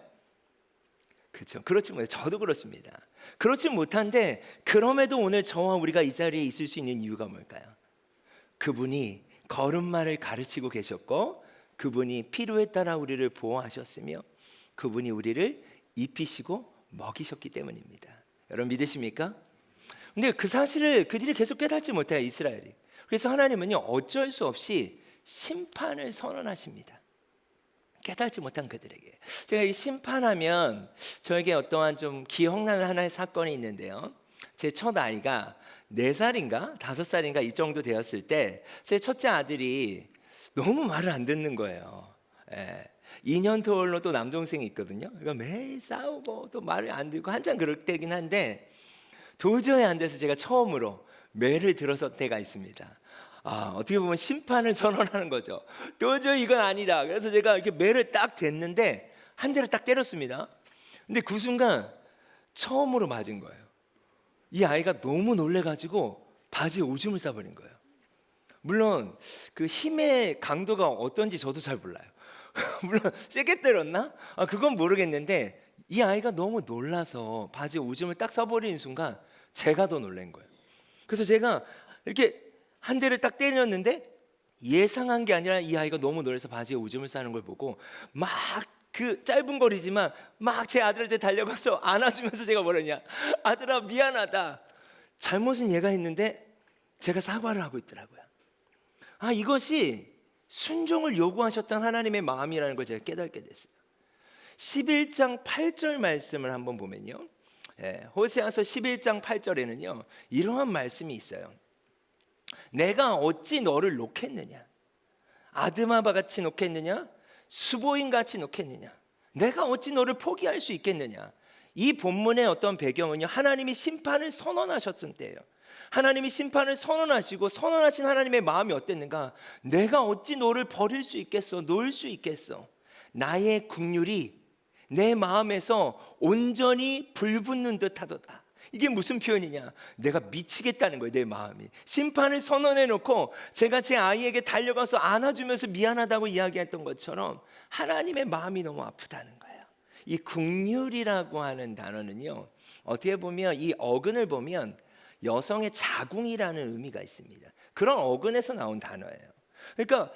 그렇죠. 그렇지 뭐 저도 그렇습니다. 그렇지 못한데 그럼에도 오늘 저와 우리가 이 자리에 있을 수 있는 이유가 뭘까요? 그분이 걸음마를 가르치고 계셨고 그분이 필요에 따라 우리를 보호하셨으며 그분이 우리를 입히시고 먹이셨기 때문입니다. 여러분 믿으십니까? 근데 그 사실을 그들이 계속 깨닫지 못해요, 이스라엘이. 그래서 하나님은요 어쩔 수 없이 심판을 선언하십니다. 깨닫지 못한 그들에게. 제가 이 심판하면 저에게 어떠한 좀 기억나는 하나의 사건이 있는데요. 제 첫 아이가 4살인가 5살인가 이 정도 되었을 때 제 첫째 아들이 너무 말을 안 듣는 거예요. 2년 터울로 또 남동생이 있거든요. 그러니까 매일 싸우고 또 말을 안 듣고 한참 그럴 때긴 한데 도저히 안 돼서 제가 처음으로 매를 들어서 때가 있습니다. 어떻게 보면 심판을 선언하는 거죠. 도저히 이건 아니다. 그래서 제가 이렇게 매를 딱 댔는데 한 대를 딱 때렸습니다. 근데 그 순간 처음으로 맞은 거예요. 이 아이가 너무 놀래가지고 바지에 오줌을 싸버린 거예요. 물론 그 힘의 강도가 어떤지 저도 잘 몰라요. 물론 세게 때렸나? 그건 모르겠는데 이 아이가 너무 놀라서 바지에 오줌을 딱 싸버리는 순간 제가 더 놀란 거예요. 그래서 제가 이렇게 한 대를 딱 때렸는데 예상한 게 아니라 이 아이가 너무 놀라서 바지에 오줌을 싸는 걸 보고 막 그 짧은 거리지만 막 제 아들한테 달려가서 안아주면서 제가 뭐랬냐, 아들아 미안하다, 잘못은 얘가 했는데 제가 사과를 하고 있더라고요. 이것이 순종을 요구하셨던 하나님의 마음이라는 걸 제가 깨닫게 됐어요. 11장 8절 말씀을 한번 보면요, 호세아서 11장 8절에는요 이러한 말씀이 있어요. 내가 어찌 너를 놓겠느냐, 아드마바 같이 놓겠느냐, 수보인 같이 놓겠느냐, 내가 어찌 너를 포기할 수 있겠느냐. 이 본문의 어떤 배경은요 하나님이 심판을 선언하셨을 때예요. 하나님이 심판을 선언하시고 선언하신 하나님의 마음이 어땠는가? 내가 어찌 너를 버릴 수 있겠어, 놓을 수 있겠어. 나의 긍휼이 내 마음에서 온전히 불붙는 듯 하도다. 이게 무슨 표현이냐? 내가 미치겠다는 거예요, 내 마음이. 심판을 선언해 놓고 제가 제 아이에게 달려가서 안아주면서 미안하다고 이야기했던 것처럼 하나님의 마음이 너무 아프다는 거예요. 이 긍휼이라고 하는 단어는요 어떻게 보면 이 어근을 보면 여성의 자궁이라는 의미가 있습니다. 그런 어근에서 나온 단어예요. 그러니까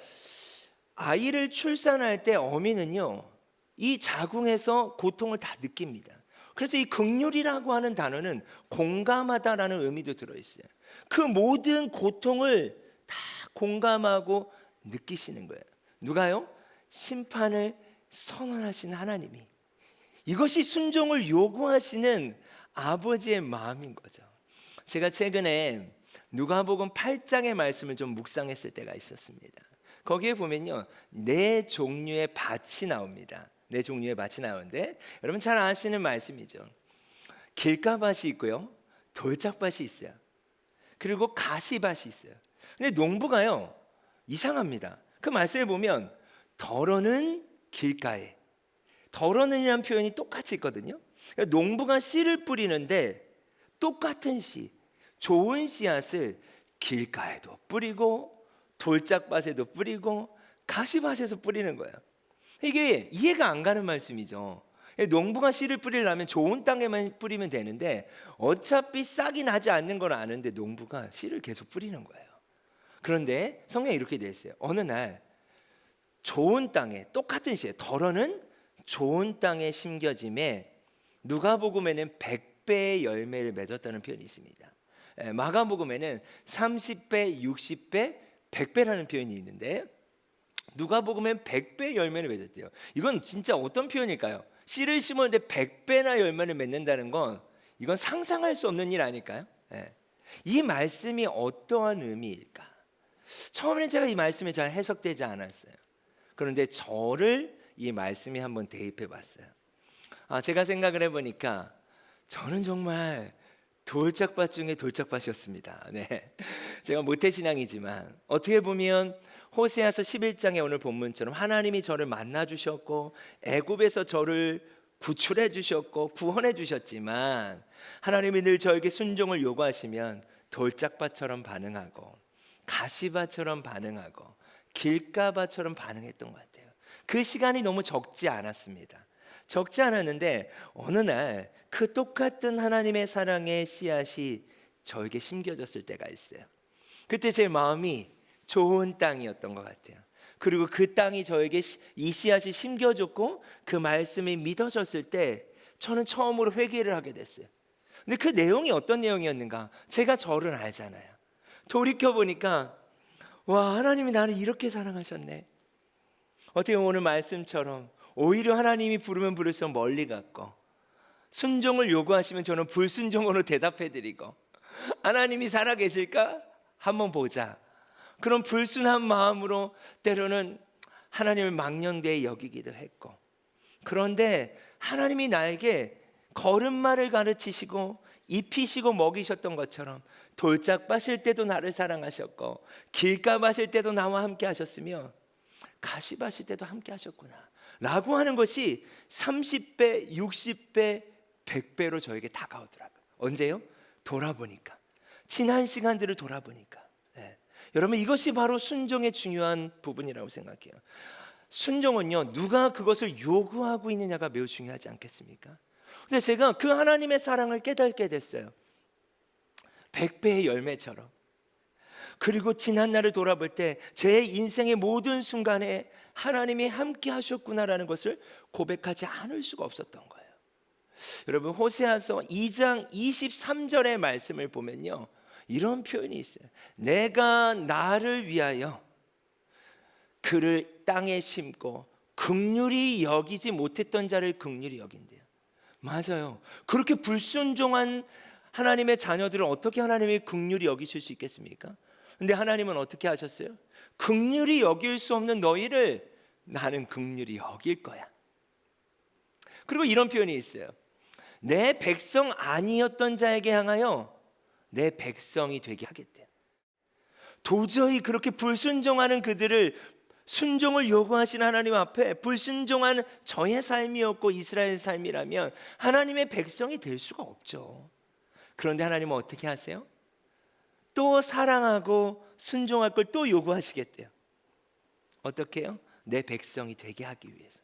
아이를 출산할 때 어미는요 이 자궁에서 고통을 다 느낍니다. 그래서 이 긍휼이라고 하는 단어는 공감하다라는 의미도 들어있어요. 그 모든 고통을 다 공감하고 느끼시는 거예요. 누가요? 심판을 선언하신 하나님이. 이것이 순종을 요구하시는 아버지의 마음인 거죠. 제가 최근에 누가복음 8장의 말씀을 좀 묵상했을 때가 있었습니다. 거기에 보면요 4종류의 밭이 나옵니다. 4종류의 밭이 나오는데 여러분 잘 아시는 말씀이죠. 길가밭이 있고요, 돌짝밭이 있어요, 그리고 가시밭이 있어요. 근데 농부가요 이상합니다. 그 말씀을 보면 덜어는 길가에, 덜어는이라는 표현이 똑같이 있거든요. 농부가 씨를 뿌리는데 똑같은 씨, 좋은 씨앗을 길가에도 뿌리고 돌짝밭에도 뿌리고 가시밭에서 뿌리는 거예요. 이게 이해가 안 가는 말씀이죠. 농부가 씨를 뿌리려면 좋은 땅에만 뿌리면 되는데 어차피 싹이 나지 않는 걸 아는데 농부가 씨를 계속 뿌리는 거예요. 그런데 성경에 이렇게 되어 있어요. 어느 날 좋은 땅에, 똑같은 씨에, 덜어는 좋은 땅에 심겨짐에 누가복음에는 100배의 열매를 맺었다는 표현이 있습니다. 마가복음에는 30배, 60배, 100배라는 표현이 있는데 누가복음엔 100배 열매를 맺었대요. 이건 진짜 어떤 표현일까요? 씨를 심었는데 100배나 열매를 맺는다는 건 이건 상상할 수 없는 일 아닐까요? 이 말씀이 어떠한 의미일까? 처음에는 제가 이 말씀이 잘 해석되지 않았어요. 그런데 저를 이 말씀이 한번 대입해 봤어요. 제가 생각을 해보니까 저는 정말 돌짝밭 중에 돌짝밭이었습니다. 제가 모태신앙이지만 어떻게 보면 호세아서 11장의 오늘 본문처럼 하나님이 저를 만나 주셨고 애굽에서 저를 구출해 주셨고 구원해 주셨지만 하나님이 늘 저에게 순종을 요구하시면 돌짝밭처럼 반응하고 가시밭처럼 반응하고 길가밭처럼 반응했던 것 같아요. 그 시간이 너무 적지 않았습니다. 적지 않았는데 어느 날 그 똑같은 하나님의 사랑의 씨앗이 저에게 심겨졌을 때가 있어요. 그때 제 마음이 좋은 땅이었던 것 같아요. 그리고 그 땅이 저에게 이 씨앗이 심겨졌고 그 말씀이 믿어졌을 때 저는 처음으로 회개를 하게 됐어요. 근데 그 내용이 어떤 내용이었는가? 제가 저를 알잖아요. 돌이켜보니까 와, 하나님이 나를 이렇게 사랑하셨네. 어떻게 보면 오늘 말씀처럼 오히려 하나님이 부르면 부를수록 멀리 갔고, 순종을 요구하시면 저는 불순종으로 대답해드리고, 하나님이 살아계실까? 한번 보자. 그런 불순한 마음으로 때로는 하나님을 망령되이 여기기도 했고, 그런데 하나님이 나에게 걸음마를 가르치시고 입히시고 먹이셨던 것처럼 돌짝 빠실 때도 나를 사랑하셨고, 길가 마실 때도 나와 함께 하셨으며 가시 마실 때도 함께 하셨구나 라고 하는 것이 30배, 60배, 100배로 저에게 다가오더라고요. 언제요? 돌아보니까, 지난 시간들을 돌아보니까. 여러분, 이것이 바로 순종의 중요한 부분이라고 생각해요. 순종은요, 누가 그것을 요구하고 있느냐가 매우 중요하지 않겠습니까? 근데 제가 그 하나님의 사랑을 깨닫게 됐어요. 100배의 열매처럼. 그리고 지난 날을 돌아볼 때 제 인생의 모든 순간에 하나님이 함께 하셨구나라는 것을 고백하지 않을 수가 없었던 거예요. 여러분, 호세아서 2장 23절의 말씀을 보면요, 이런 표현이 있어요. 내가 나를 위하여 그를 땅에 심고 긍휼히 여기지 못했던 자를 긍휼히 여긴대요. 맞아요. 그렇게 불순종한 하나님의 자녀들을 어떻게 하나님이 긍휼히 여기실 수 있겠습니까? 근데 하나님은 어떻게 하셨어요? 긍휼히 여길 수 없는 너희를 나는 긍휼히 여길 거야. 그리고 이런 표현이 있어요. 내 백성 아니었던 자에게 향하여 내 백성이 되게 하겠대요. 도저히 그렇게 불순종하는 그들을 순종을 요구하신 하나님 앞에 불순종한 저의 삶이었고 이스라엘 삶이라면 하나님의 백성이 될 수가 없죠. 그런데 하나님은 어떻게 하세요? 또 사랑하고 순종할 걸 또 요구하시겠대요. 어떻게 해요? 내 백성이 되게 하기 위해서.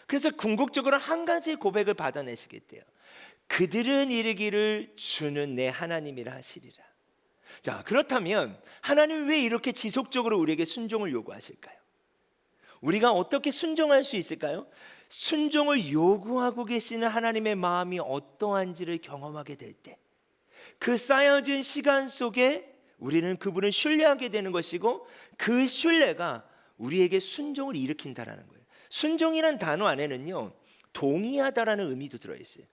그래서 궁극적으로 한 가지 고백을 받아내시겠대요. 그들은 이르기를 주는 내 하나님이라 하시리라. 자, 그렇다면 하나님이 왜 이렇게 지속적으로 우리에게 순종을 요구하실까요? 우리가 어떻게 순종할 수 있을까요? 순종을 요구하고 계시는 하나님의 마음이 어떠한지를 경험하게 될 때, 그 쌓여진 시간 속에 우리는 그분을 신뢰하게 되는 것이고, 그 신뢰가 우리에게 순종을 일으킨다라는 거예요. 순종이란 단어 안에는요, 동의하다라는 의미도 들어있어요.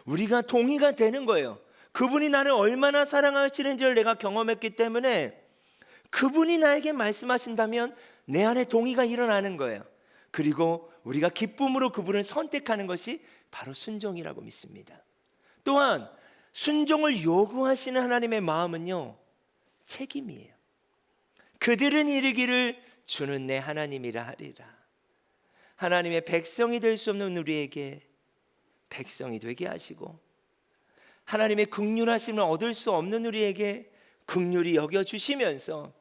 우리가 동의가 되는 거예요. 그분이 나를 얼마나 사랑하시는지를 내가 경험했기 때문에 그분이 나에게 말씀하신다면 내 안에 동의가 일어나는 거예요. 그리고 우리가 기쁨으로 그분을 선택하는 것이 바로 순종이라고 믿습니다. 또한 순종을 요구하시는 하나님의 마음은요, 책임이에요. 그들은 이르기를 주는 내 하나님이라 하리라. 하나님의 백성이 될 수 없는 우리에게 백성이 되게 하시고, 하나님의 긍휼하심을 얻을 수 없는 우리에게 긍휼히 여겨주시면서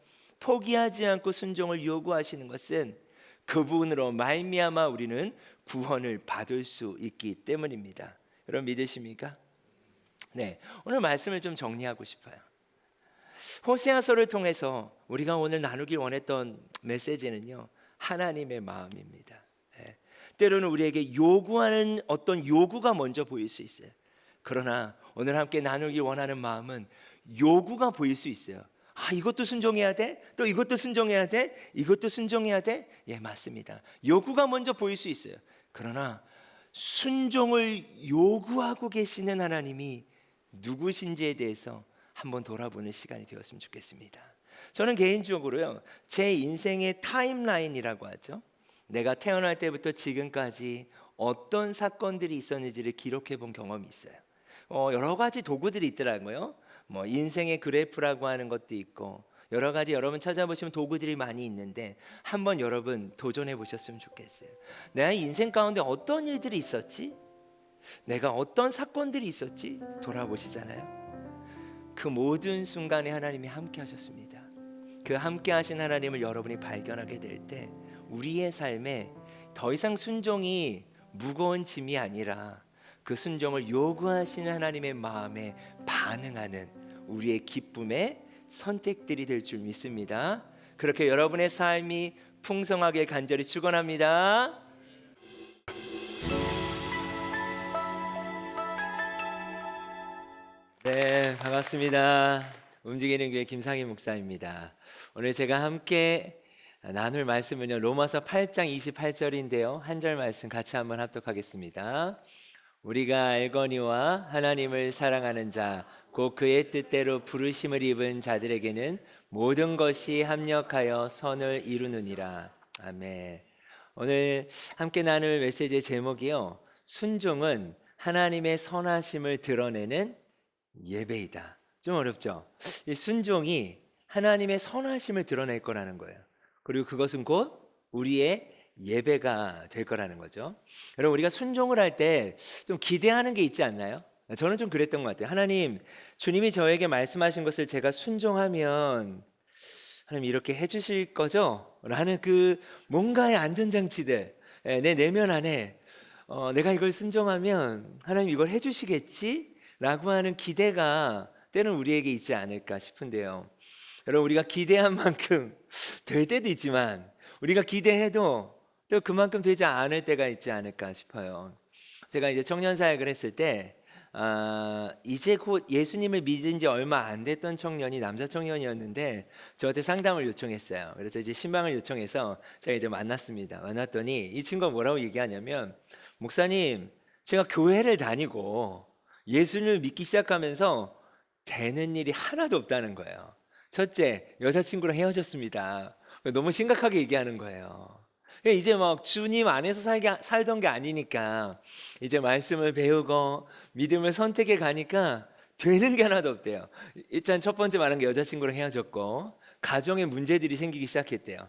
포기하지 않고 순종을 요구하시는 것은 그분으로 말미암아 우리는 구원을 받을 수 있기 때문입니다. 여러분, 믿으십니까? 네, 오늘 말씀을 좀 정리하고 싶어요. 호세아서를 통해서 우리가 오늘 나누길 원했던 메시지는요, 하나님의 마음입니다. 때로는 우리에게 요구하는 어떤 요구가 먼저 보일 수 있어요. 그러나 오늘 함께 나누길 원하는 마음은 요구가 보일 수 있어요. 아, 이것도 순종해야 돼? 또 이것도 순종해야 돼? 이것도 순종해야 돼? 예, 맞습니다. 요구가 먼저 보일 수 있어요. 그러나 순종을 요구하고 계시는 하나님이 누구신지에 대해서 한번 돌아보는 시간이 되었으면 좋겠습니다. 저는 개인적으로요, 제 인생의 타임라인이라고 하죠. 내가 태어날 때부터 지금까지 어떤 사건들이 있었는지를 기록해 본 경험이 있어요. 여러 가지 도구들이 있더라고요. 뭐 인생의 그래프라고 하는 것도 있고, 여러 가지 여러분 찾아보시면 도구들이 많이 있는데 한번 여러분 도전해 보셨으면 좋겠어요. 내 인생 가운데 어떤 일들이 있었지? 내가 어떤 사건들이 있었지? 돌아보시잖아요. 그 모든 순간에 하나님이 함께 하셨습니다. 그 함께 하신 하나님을 여러분이 발견하게 될 때 우리의 삶에 더 이상 순종이 무거운 짐이 아니라 그 순종을 요구하시는 하나님의 마음에 반응하는 우리의 기쁨의 선택들이 될 줄 믿습니다. 그렇게 여러분의 삶이 풍성하게 간절히 축원합니다. 네, 반갑습니다. 움직이는 교회 김상희 목사입니다. 오늘 제가 함께 나눌 말씀은요, 로마서 8장 28절인데요. 한 절 말씀 같이 한번 합독하겠습니다. 우리가 알거니와 하나님을 사랑하는 자, 곧 그의 뜻대로 부르심을 입은 자들에게는 모든 것이 합력하여 선을 이루느니라. 아멘. 오늘 함께 나눌 메시지의 제목이요, 순종은 하나님의 선하심을 드러내는 예배이다. 좀 어렵죠? 이 순종이 하나님의 선하심을 드러낼 거라는 거예요. 그리고 그것은 곧 우리의 예배가 될 거라는 거죠. 여러분, 우리가 순종을 할 때 좀 기대하는 게 있지 않나요? 저는 좀 그랬던 것 같아요. 하나님, 주님이 저에게 말씀하신 것을 제가 순종하면 하나님 이렇게 해주실 거죠? 라는 그 뭔가의 안전장치들, 내 내면 안에 내가 이걸 순종하면 하나님 이걸 해주시겠지? 라고 하는 기대가 때는 우리에게 있지 않을까 싶은데요. 여러분, 우리가 기대한 만큼 될 때도 있지만 우리가 기대해도 또 그만큼 되지 않을 때가 있지 않을까 싶어요. 제가 이제 청년 사역을 했을 때 이제 곧 예수님을 믿은 지 얼마 안 됐던 청년이 남자 청년이었는데 저한테 상담을 요청했어요. 그래서 이제 신방을 요청해서 제가 이제 만났더니 이 친구가 뭐라고 얘기하냐면, 목사님, 제가 교회를 다니고 예수님을 믿기 시작하면서 되는 일이 하나도 없다는 거예요. 첫째, 여자친구랑 헤어졌습니다. 너무 심각하게 얘기하는 거예요. 이제 막 주님 안에서 살던 게 아니니까 이제 말씀을 배우고 믿음을 선택해 가니까 되는 게 하나도 없대요. 일단 첫 번째 말한 게 여자친구랑 헤어졌고 가정에 문제들이 생기기 시작했대요.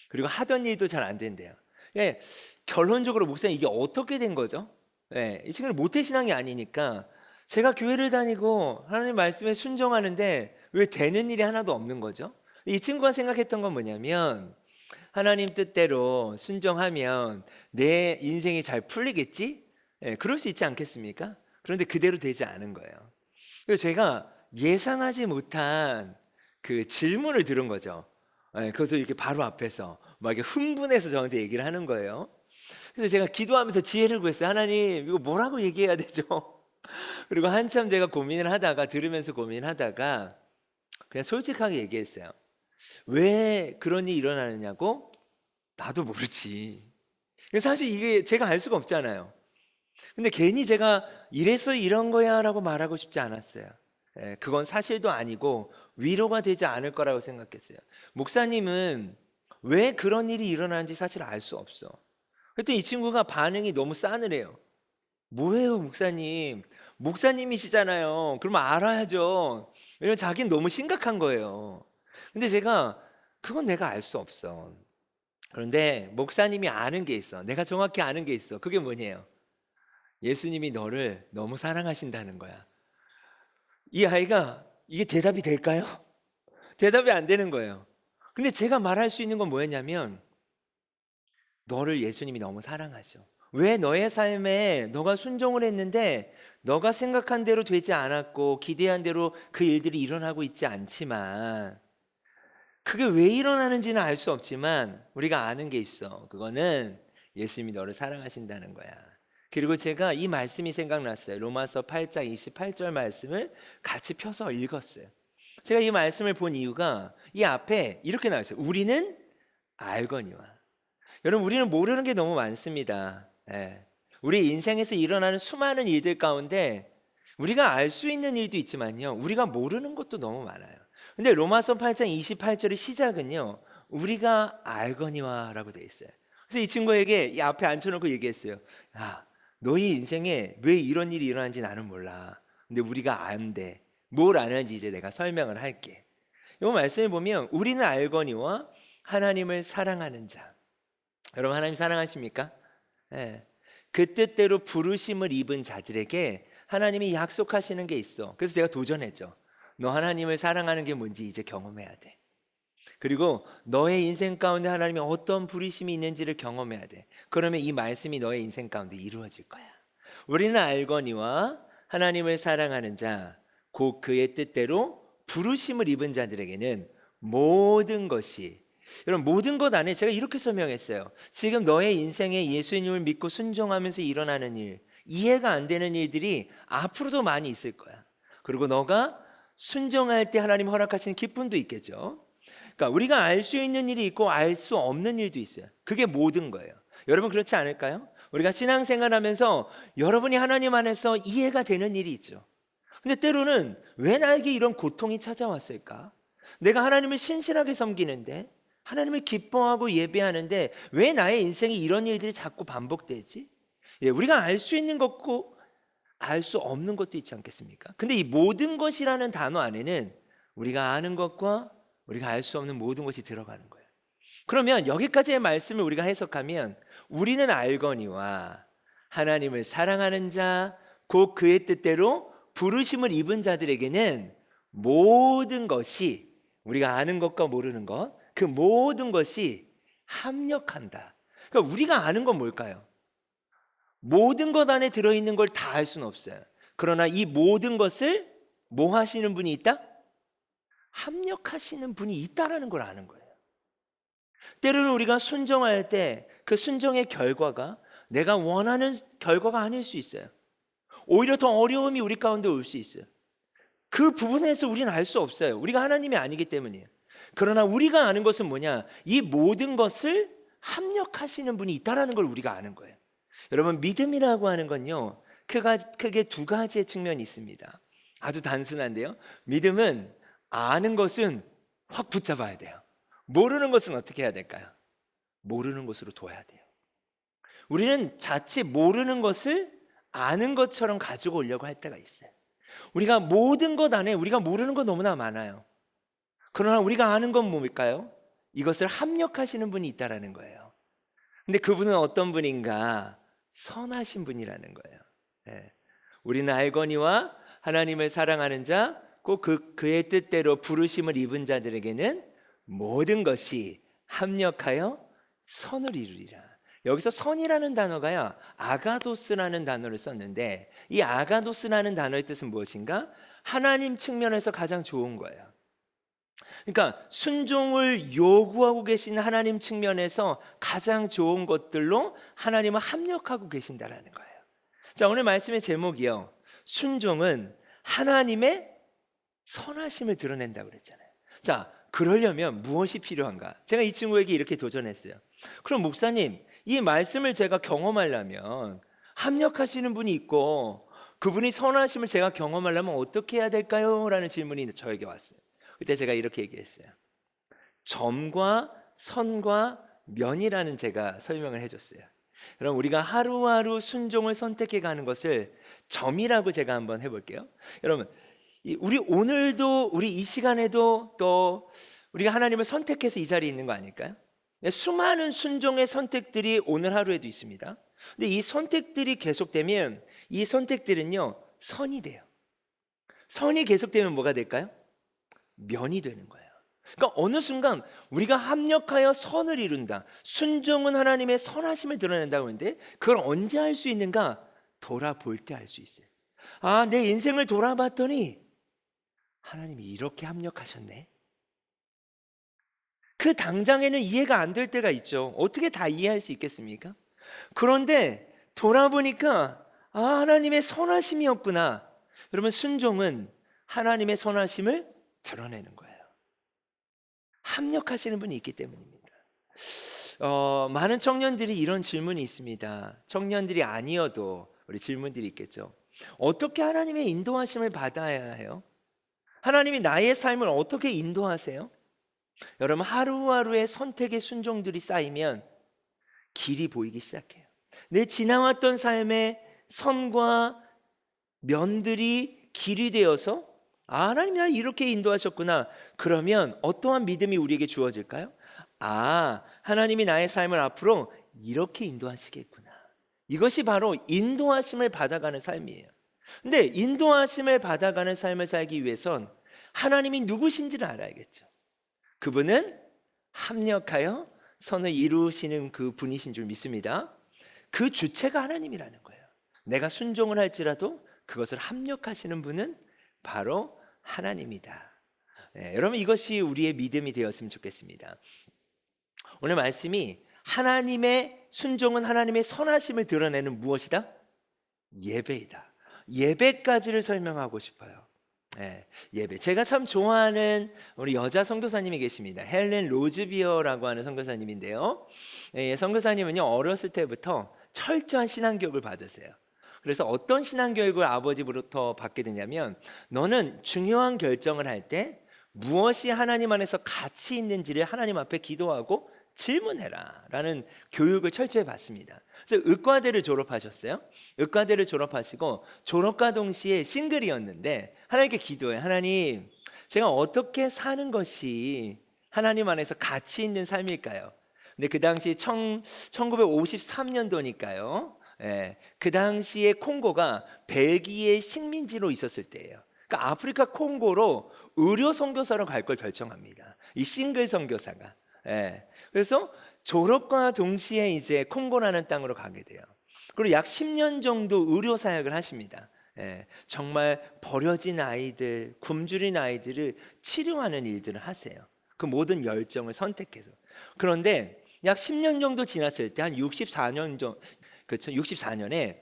그리고 하던 일도 잘 안 된대요. 결론적으로 목사님, 이게 어떻게 된 거죠? 이 친구는 모태신앙이 아니니까 제가 교회를 다니고 하나님 말씀에 순종하는데 왜 되는 일이 하나도 없는 거죠? 이 친구가 생각했던 건 뭐냐면, 하나님 뜻대로 순종하면 내 인생이 잘 풀리겠지? 그럴 수 있지 않겠습니까? 그런데 그대로 되지 않은 거예요. 그래서 제가 예상하지 못한 그 질문을 들은 거죠. 그것을 이렇게 바로 앞에서 막 이렇게 흥분해서 저한테 얘기를 하는 거예요. 그래서 제가 기도하면서 지혜를 구했어요. 하나님, 이거 뭐라고 얘기해야 되죠? 그리고 한참 제가 들으면서 고민하다가 그냥 솔직하게 얘기했어요. 왜 그런 일이 일어나느냐고? 나도 모르지. 사실 이게 제가 알 수가 없잖아요. 근데 괜히 제가 이래서 이런 거야 라고 말하고 싶지 않았어요. 그건 사실도 아니고 위로가 되지 않을 거라고 생각했어요. 목사님은 왜 그런 일이 일어나는지 사실 알 수 없어. 그랬더니 이 친구가 반응이 너무 싸늘해요. 뭐예요, 목사님? 목사님이시잖아요. 그러면 알아야죠. 왜냐면 자기는 너무 심각한 거예요. 근데 제가 그건 내가 알 수 없어. 그런데 목사님이 아는 게 있어. 내가 정확히 아는 게 있어. 그게 뭐냐요? 예수님이 너를 너무 사랑하신다는 거야. 이 아이가 이게 대답이 될까요? 대답이 안 되는 거예요. 근데 제가 말할 수 있는 건 뭐였냐면, 너를 예수님이 너무 사랑하셔. 왜 너의 삶에 너가 순종을 했는데 너가 생각한 대로 되지 않았고 기대한 대로 그 일들이 일어나고 있지 않지만, 그게 왜 일어나는지는 알 수 없지만 우리가 아는 게 있어. 그거는 예수님이 너를 사랑하신다는 거야. 그리고 제가 이 말씀이 생각났어요. 로마서 8장 28절 말씀을 같이 펴서 읽었어요. 제가 이 말씀을 본 이유가 이 앞에 이렇게 나와 있어요. 우리는 알거니와. 여러분, 우리는 모르는 게 너무 많습니다. 우리 인생에서 일어나는 수많은 일들 가운데 우리가 알 수 있는 일도 있지만요, 우리가 모르는 것도 너무 많아요. 근데 로마서 8장 28절의 시작은요, 우리가 알거니와 라고 돼 있어요. 그래서 이 친구에게 이 앞에 앉혀놓고 얘기했어요. 야, 너희 인생에 왜 이런 일이 일어나는지 나는 몰라. 근데 우리가 안대. 뭘 아는지 이제 내가 설명을 할게. 이 말씀을 보면 우리는 알거니와 하나님을 사랑하는 자. 여러분, 하나님 사랑하십니까? 그 뜻대로 부르심을 입은 자들에게 하나님이 약속하시는 게 있어. 그래서 제가 도전했죠. 너 하나님을 사랑하는 게 뭔지 이제 경험해야 돼. 그리고 너의 인생 가운데 하나님의 어떤 부르심이 있는지를 경험해야 돼. 그러면 이 말씀이 너의 인생 가운데 이루어질 거야. 우리는 알거니와 하나님을 사랑하는 자, 곧 그의 뜻대로 부르심을 입은 자들에게는 모든 것이, 여러분 모든 것 안에 제가 이렇게 설명했어요. 지금 너의 인생에 예수님을 믿고 순종하면서 일어나는 일, 이해가 안 되는 일들이 앞으로도 많이 있을 거야. 그리고 너가 순종할 때 하나님 허락하시는 기쁨도 있겠죠. 그러니까 우리가 알 수 있는 일이 있고 알 수 없는 일도 있어요. 그게 모든 거예요. 여러분 그렇지 않을까요? 우리가 신앙생활하면서 여러분이 하나님 안에서 이해가 되는 일이 있죠. 근데 때로는 왜 나에게 이런 고통이 찾아왔을까? 내가 하나님을 신실하게 섬기는데, 하나님을 기뻐하고 예배하는데 왜 나의 인생에 이런 일들이 자꾸 반복되지? 예, 우리가 알 수 있는 것고 알 수 없는 것도 있지 않겠습니까? 근데 이 모든 것이라는 단어 안에는 우리가 아는 것과 우리가 알 수 없는 모든 것이 들어가는 거예요. 그러면 여기까지의 말씀을 우리가 해석하면 우리는 알거니와 하나님을 사랑하는 자, 곧 그의 뜻대로 부르심을 입은 자들에게는 모든 것이, 우리가 아는 것과 모르는 것, 그 모든 것이 합력한다. 그러니까 우리가 아는 건 뭘까요? 모든 것 안에 들어있는 걸 다 알 수는 없어요. 그러나 이 모든 것을 뭐 하시는 분이 있다? 합력하시는 분이 있다라는 걸 아는 거예요. 때로는 우리가 순종할 때 그 순종의 결과가 내가 원하는 결과가 아닐 수 있어요. 오히려 더 어려움이 우리 가운데 올 수 있어요. 그 부분에서 우리는 알 수 없어요. 우리가 하나님이 아니기 때문이에요. 그러나 우리가 아는 것은 뭐냐? 이 모든 것을 합력하시는 분이 있다라는 걸 우리가 아는 거예요. 여러분 믿음이라고 하는 건요, 크게 두 가지의 측면이 있습니다. 아주 단순한데요, 믿음은 아는 것은 확 붙잡아야 돼요. 모르는 것은 어떻게 해야 될까요? 모르는 것으로 둬야 돼요. 우리는 자칫 모르는 것을 아는 것처럼 가지고 오려고 할 때가 있어요. 우리가 모든 것 안에 우리가 모르는 거 너무나 많아요. 그러나 우리가 아는 건 뭘까요? 이것을 합력하시는 분이 있다라는 거예요. 근데 그분은 어떤 분인가? 선하신 분이라는 거예요. 네. 우리는 알거니와 하나님을 사랑하는 자, 꼭 그의 뜻대로 부르심을 입은 자들에게는 모든 것이 합력하여 선을 이루리라. 여기서 선이라는 단어가요, 아가도스라는 단어를 썼는데, 이 아가도스라는 단어의 뜻은 무엇인가? 하나님 측면에서 가장 좋은 거예요. 그러니까 순종을 요구하고 계신 하나님 측면에서 가장 좋은 것들로 하나님은 합력하고 계신다라는 거예요. 자, 오늘 말씀의 제목이요, 순종은 하나님의 선하심을 드러낸다고 그랬잖아요. 자, 그러려면 무엇이 필요한가? 제가 이 친구에게 이렇게 도전했어요. 그럼 목사님, 이 말씀을 제가 경험하려면 합력하시는 분이 있고 그분이 선하심을 제가 경험하려면 어떻게 해야 될까요? 라는 질문이 저에게 왔어요. 그때 제가 이렇게 얘기했어요. 점과 선과 면이라는 제가 설명을 해줬어요. 그럼 우리가 하루하루 순종을 선택해 가는 것을 점이라고 제가 한번 해볼게요. 여러분, 우리 오늘도, 우리 이 시간에도 또 우리가 하나님을 선택해서 이 자리에 있는 거 아닐까요? 수많은 순종의 선택들이 오늘 하루에도 있습니다. 근데 이 선택들이 계속되면 이 선택들은요, 선이 돼요. 선이 계속되면 뭐가 될까요? 면이 되는 거예요. 그러니까 어느 순간 우리가 합력하여 선을 이룬다, 순종은 하나님의 선하심을 드러낸다고 하는데, 그걸 언제 할 수 있는가? 돌아볼 때 알 수 있어요. 아, 내 인생을 돌아봤더니 하나님이 이렇게 합력하셨네. 그 당장에는 이해가 안 될 때가 있죠. 어떻게 다 이해할 수 있겠습니까? 그런데 돌아보니까 아, 하나님의 선하심이었구나. 여러분, 순종은 하나님의 선하심을 드러내는 거예요. 합력하시는 분이 있기 때문입니다. 많은 청년들이 이런 질문이 있습니다. 청년들이 아니어도 우리 질문들이 있겠죠. 어떻게 하나님의 인도하심을 받아야 해요? 하나님이 나의 삶을 어떻게 인도하세요? 여러분, 하루하루의 선택의 순종들이 쌓이면 길이 보이기 시작해요. 내 지나왔던 삶의 선과 면들이 길이 되어서 아, 하나님이 나를 이렇게 인도하셨구나. 그러면 어떠한 믿음이 우리에게 주어질까요? 아, 하나님이 나의 삶을 앞으로 이렇게 인도하시겠구나. 이것이 바로 인도하심을 받아가는 삶이에요. 근데 인도하심을 받아가는 삶을 살기 위해선 하나님이 누구신지를 알아야겠죠. 그분은 합력하여 선을 이루시는 그 분이신 줄 믿습니다. 그 주체가 하나님이라는 거예요. 내가 순종을 할지라도 그것을 합력하시는 분은 바로 하나님이다. 여러분, 이것이 우리의 믿음이 되었으면 좋겠습니다. 오늘 말씀이 하나님의 순종은 하나님의 선하심을 드러내는 무엇이다? 예배이다. 예배까지를 설명하고 싶어요. 예배. 제가 참 좋아하는 우리 여자 선교사님이 계십니다. 헬렌 로즈비어라고 하는 선교사님인데요. 선교사님은요, 어렸을 때부터 철저한 신앙교육을 받으세요. 그래서 어떤 신앙교육을 아버지로부터 받게 되냐면, 너는 중요한 결정을 할 때 무엇이 하나님 안에서 가치 있는지를 하나님 앞에 기도하고 질문해라 라는 교육을 철저히 받습니다. 그래서 의과대를 졸업하셨어요. 의과대를 졸업하시고 졸업과 동시에 싱글이었는데 하나님께 기도해요. 하나님, 제가 어떻게 사는 것이 하나님 안에서 가치 있는 삶일까요? 근데 그 당시 1953년도니까요. 그 당시에 콩고가 벨기에 식민지로 있었을 때예요. 그러니까 아프리카 콩고로 의료 선교사로 갈 걸 결정합니다. 이 싱글 선교사가. 그래서 졸업과 동시에 이제 콩고라는 땅으로 가게 돼요. 그리고 약 10년 정도 의료 사역을 하십니다. 정말 버려진 아이들, 굶주린 아이들을 치료하는 일들을 하세요. 그 모든 열정을 선택해서. 그런데 약 10년 정도 지났을 때 한 64년 정도, 그렇죠? 64년에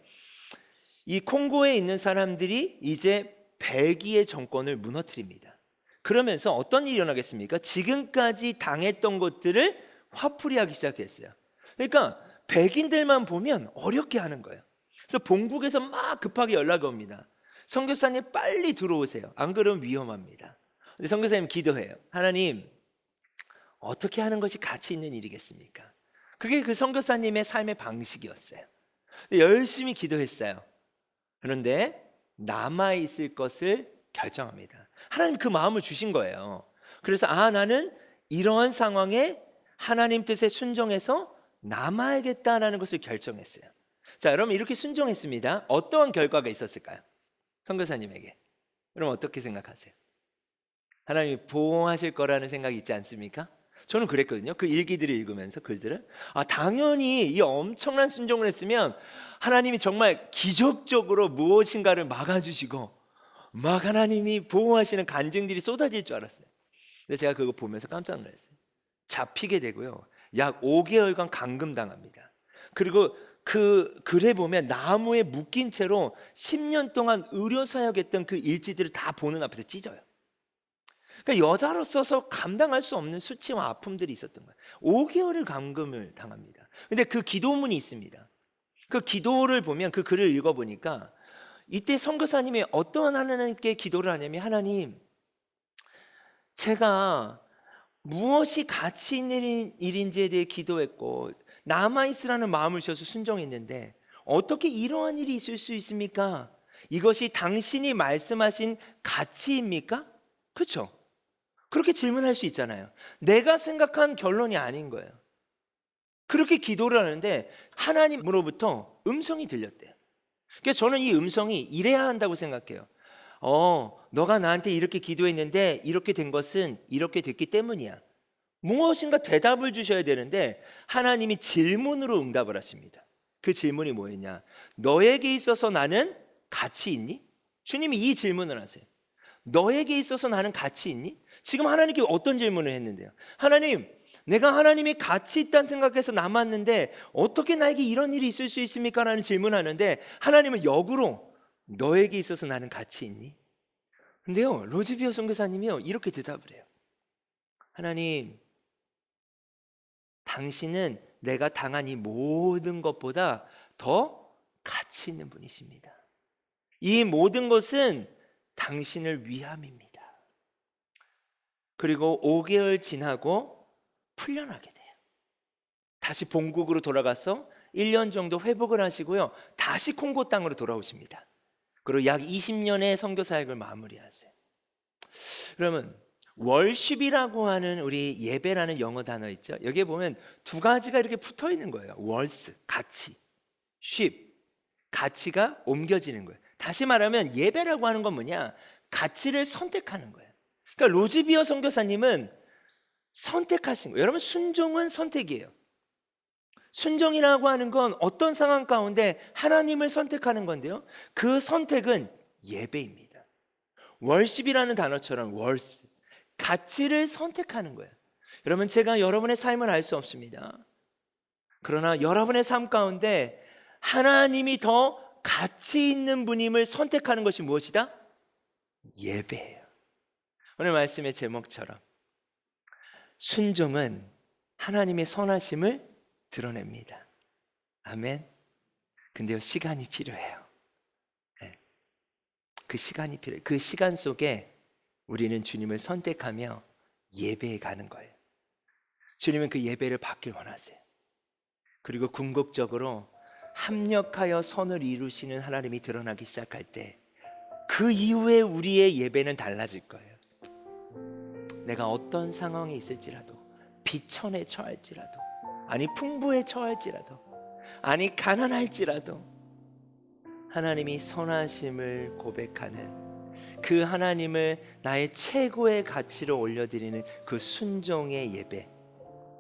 이 콩고에 있는 사람들이 이제 벨기에 정권을 무너뜨립니다. 그러면서 어떤 일이 일어나겠습니까? 지금까지 당했던 것들을 화풀이하기 시작했어요. 그러니까 백인들만 보면 어렵게 하는 거예요. 그래서 본국에서 막 급하게 연락이 옵니다. 선교사님 빨리 들어오세요. 안 그러면 위험합니다. 근데 선교사님 기도해요. 하나님, 어떻게 하는 것이 가치 있는 일이겠습니까? 그게 그 선교사님의 삶의 방식이었어요. 열심히 기도했어요. 그런데 남아있을 것을 결정합니다. 하나님 그 마음을 주신 거예요. 그래서 나는 이러한 상황에 하나님 뜻에 순종해서 남아야겠다라는 것을 결정했어요. 자, 여러분, 이렇게 순종했습니다. 어떠한 결과가 있었을까요? 선교사님에게. 여러분, 어떻게 생각하세요? 하나님이 보호하실 거라는 생각이 있지 않습니까? 저는 그랬거든요. 그 일기들을 읽으면서, 글들을. 당연히 이 엄청난 순종을 했으면 하나님이 정말 기적적으로 무엇인가를 막아주시고 막 하나님이 보호하시는 간증들이 쏟아질 줄 알았어요. 근데 제가 그거 보면서 깜짝 놀랐어요. 잡히게 되고요, 약 5개월간 감금당합니다. 그리고 그 글에 보면 나무에 묶인 채로 10년 동안 의료사역했던 그 일지들을 다 보는 앞에서 찢어요. 그러니까 여자로서서 감당할 수 없는 수치와 아픔들이 있었던 거예요. 5개월을 감금을 당합니다. 근데 그 기도문이 있습니다. 그 기도를 보면, 그 글을 읽어보니까 이때 선교사님이 어떠한 하나님께 기도를 하냐면, 하나님, 제가 무엇이 가치 있는 일인지에 대해 기도했고 남아있으라는 마음을 주셔서 순종했는데 어떻게 이러한 일이 있을 수 있습니까? 이것이 당신이 말씀하신 가치입니까? 그렇죠? 그렇게 질문할 수 있잖아요. 내가 생각한 결론이 아닌 거예요. 그렇게 기도를 하는데 하나님으로부터 음성이 들렸대요. 그래서 저는 이 음성이 이래야 한다고 생각해요. 너가 나한테 이렇게 기도했는데 이렇게 된 것은 이렇게 됐기 때문이야. 무엇인가 대답을 주셔야 되는데 하나님이 질문으로 응답을 하십니다. 그 질문이 뭐였냐? 너에게 있어서 나는 가치 있니? 주님이 이 질문을 하세요. 너에게 있어서 나는 가치 있니? 지금 하나님께 어떤 질문을 했는데요? 하나님, 내가 하나님이 가치 있다는 생각해서 남았는데 어떻게 나에게 이런 일이 있을 수 있습니까? 라는 질문하는데 하나님은 역으로 너에게 있어서 나는 가치 있니? 근데요, 로즈비어 선교사님이요, 이렇게 대답을 해요. 하나님, 당신은 내가 당한 이 모든 것보다 더 가치 있는 분이십니다. 이 모든 것은 당신을 위함입니다. 그리고 5개월 지나고 풀려나게 돼요. 다시 본국으로 돌아가서 1년 정도 회복을 하시고요, 다시 콩고 땅으로 돌아오십니다. 그리고 약 20년의 선교 사역을 마무리하세요. 그러면 월십이라고 하는 우리 예배라는 영어 단어 있죠? 여기에 보면 두 가지가 이렇게 붙어 있는 거예요. 월스, 가치, 쉽, 가치가 옮겨지는 거예요. 다시 말하면 예배라고 하는 건 뭐냐? 가치를 선택하는 거예요. 그러니까 로즈비어 선교사님은 선택하신 거예요. 여러분, 순종은 선택이에요. 순종이라고 하는 건 어떤 상황 가운데 하나님을 선택하는 건데요. 그 선택은 예배입니다. 월십이라는 단어처럼 월스, 가치를 선택하는 거예요. 여러분, 제가 여러분의 삶을 알 수 없습니다. 그러나 여러분의 삶 가운데 하나님이 더 가치 있는 분임을 선택하는 것이 무엇이다? 예배예요. 오늘 말씀의 제목처럼 순종은 하나님의 선하심을 드러냅니다. 아멘. 근데요, 시간이 필요해요. 네. 그 시간이 필요해요. 그 시간 속에 우리는 주님을 선택하며 예배에 가는 거예요. 주님은 그 예배를 받길 원하세요. 그리고 궁극적으로 합력하여 선을 이루시는 하나님이 드러나기 시작할 때 그 이후에 우리의 예배는 달라질 거예요. 내가 어떤 상황에 있을지라도, 비천에 처할지라도, 아니 풍부에 처할지라도, 아니 가난할지라도 하나님이 선하심을 고백하는 그 하나님을 나의 최고의 가치로 올려드리는 그 순종의 예배,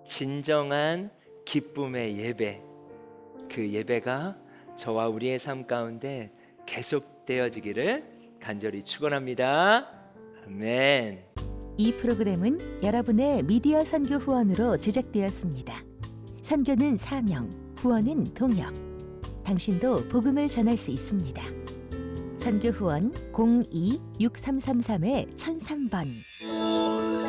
진정한 기쁨의 예배, 그 예배가 저와 우리의 삶 가운데 계속되어지기를 간절히 축원합니다. 아멘. 이 프로그램은 여러분의 미디어 선교 후원으로 제작되었습니다. 선교는 사명, 후원은 동역. 당신도 복음을 전할 수 있습니다. 선교 후원 02-6333-1003번.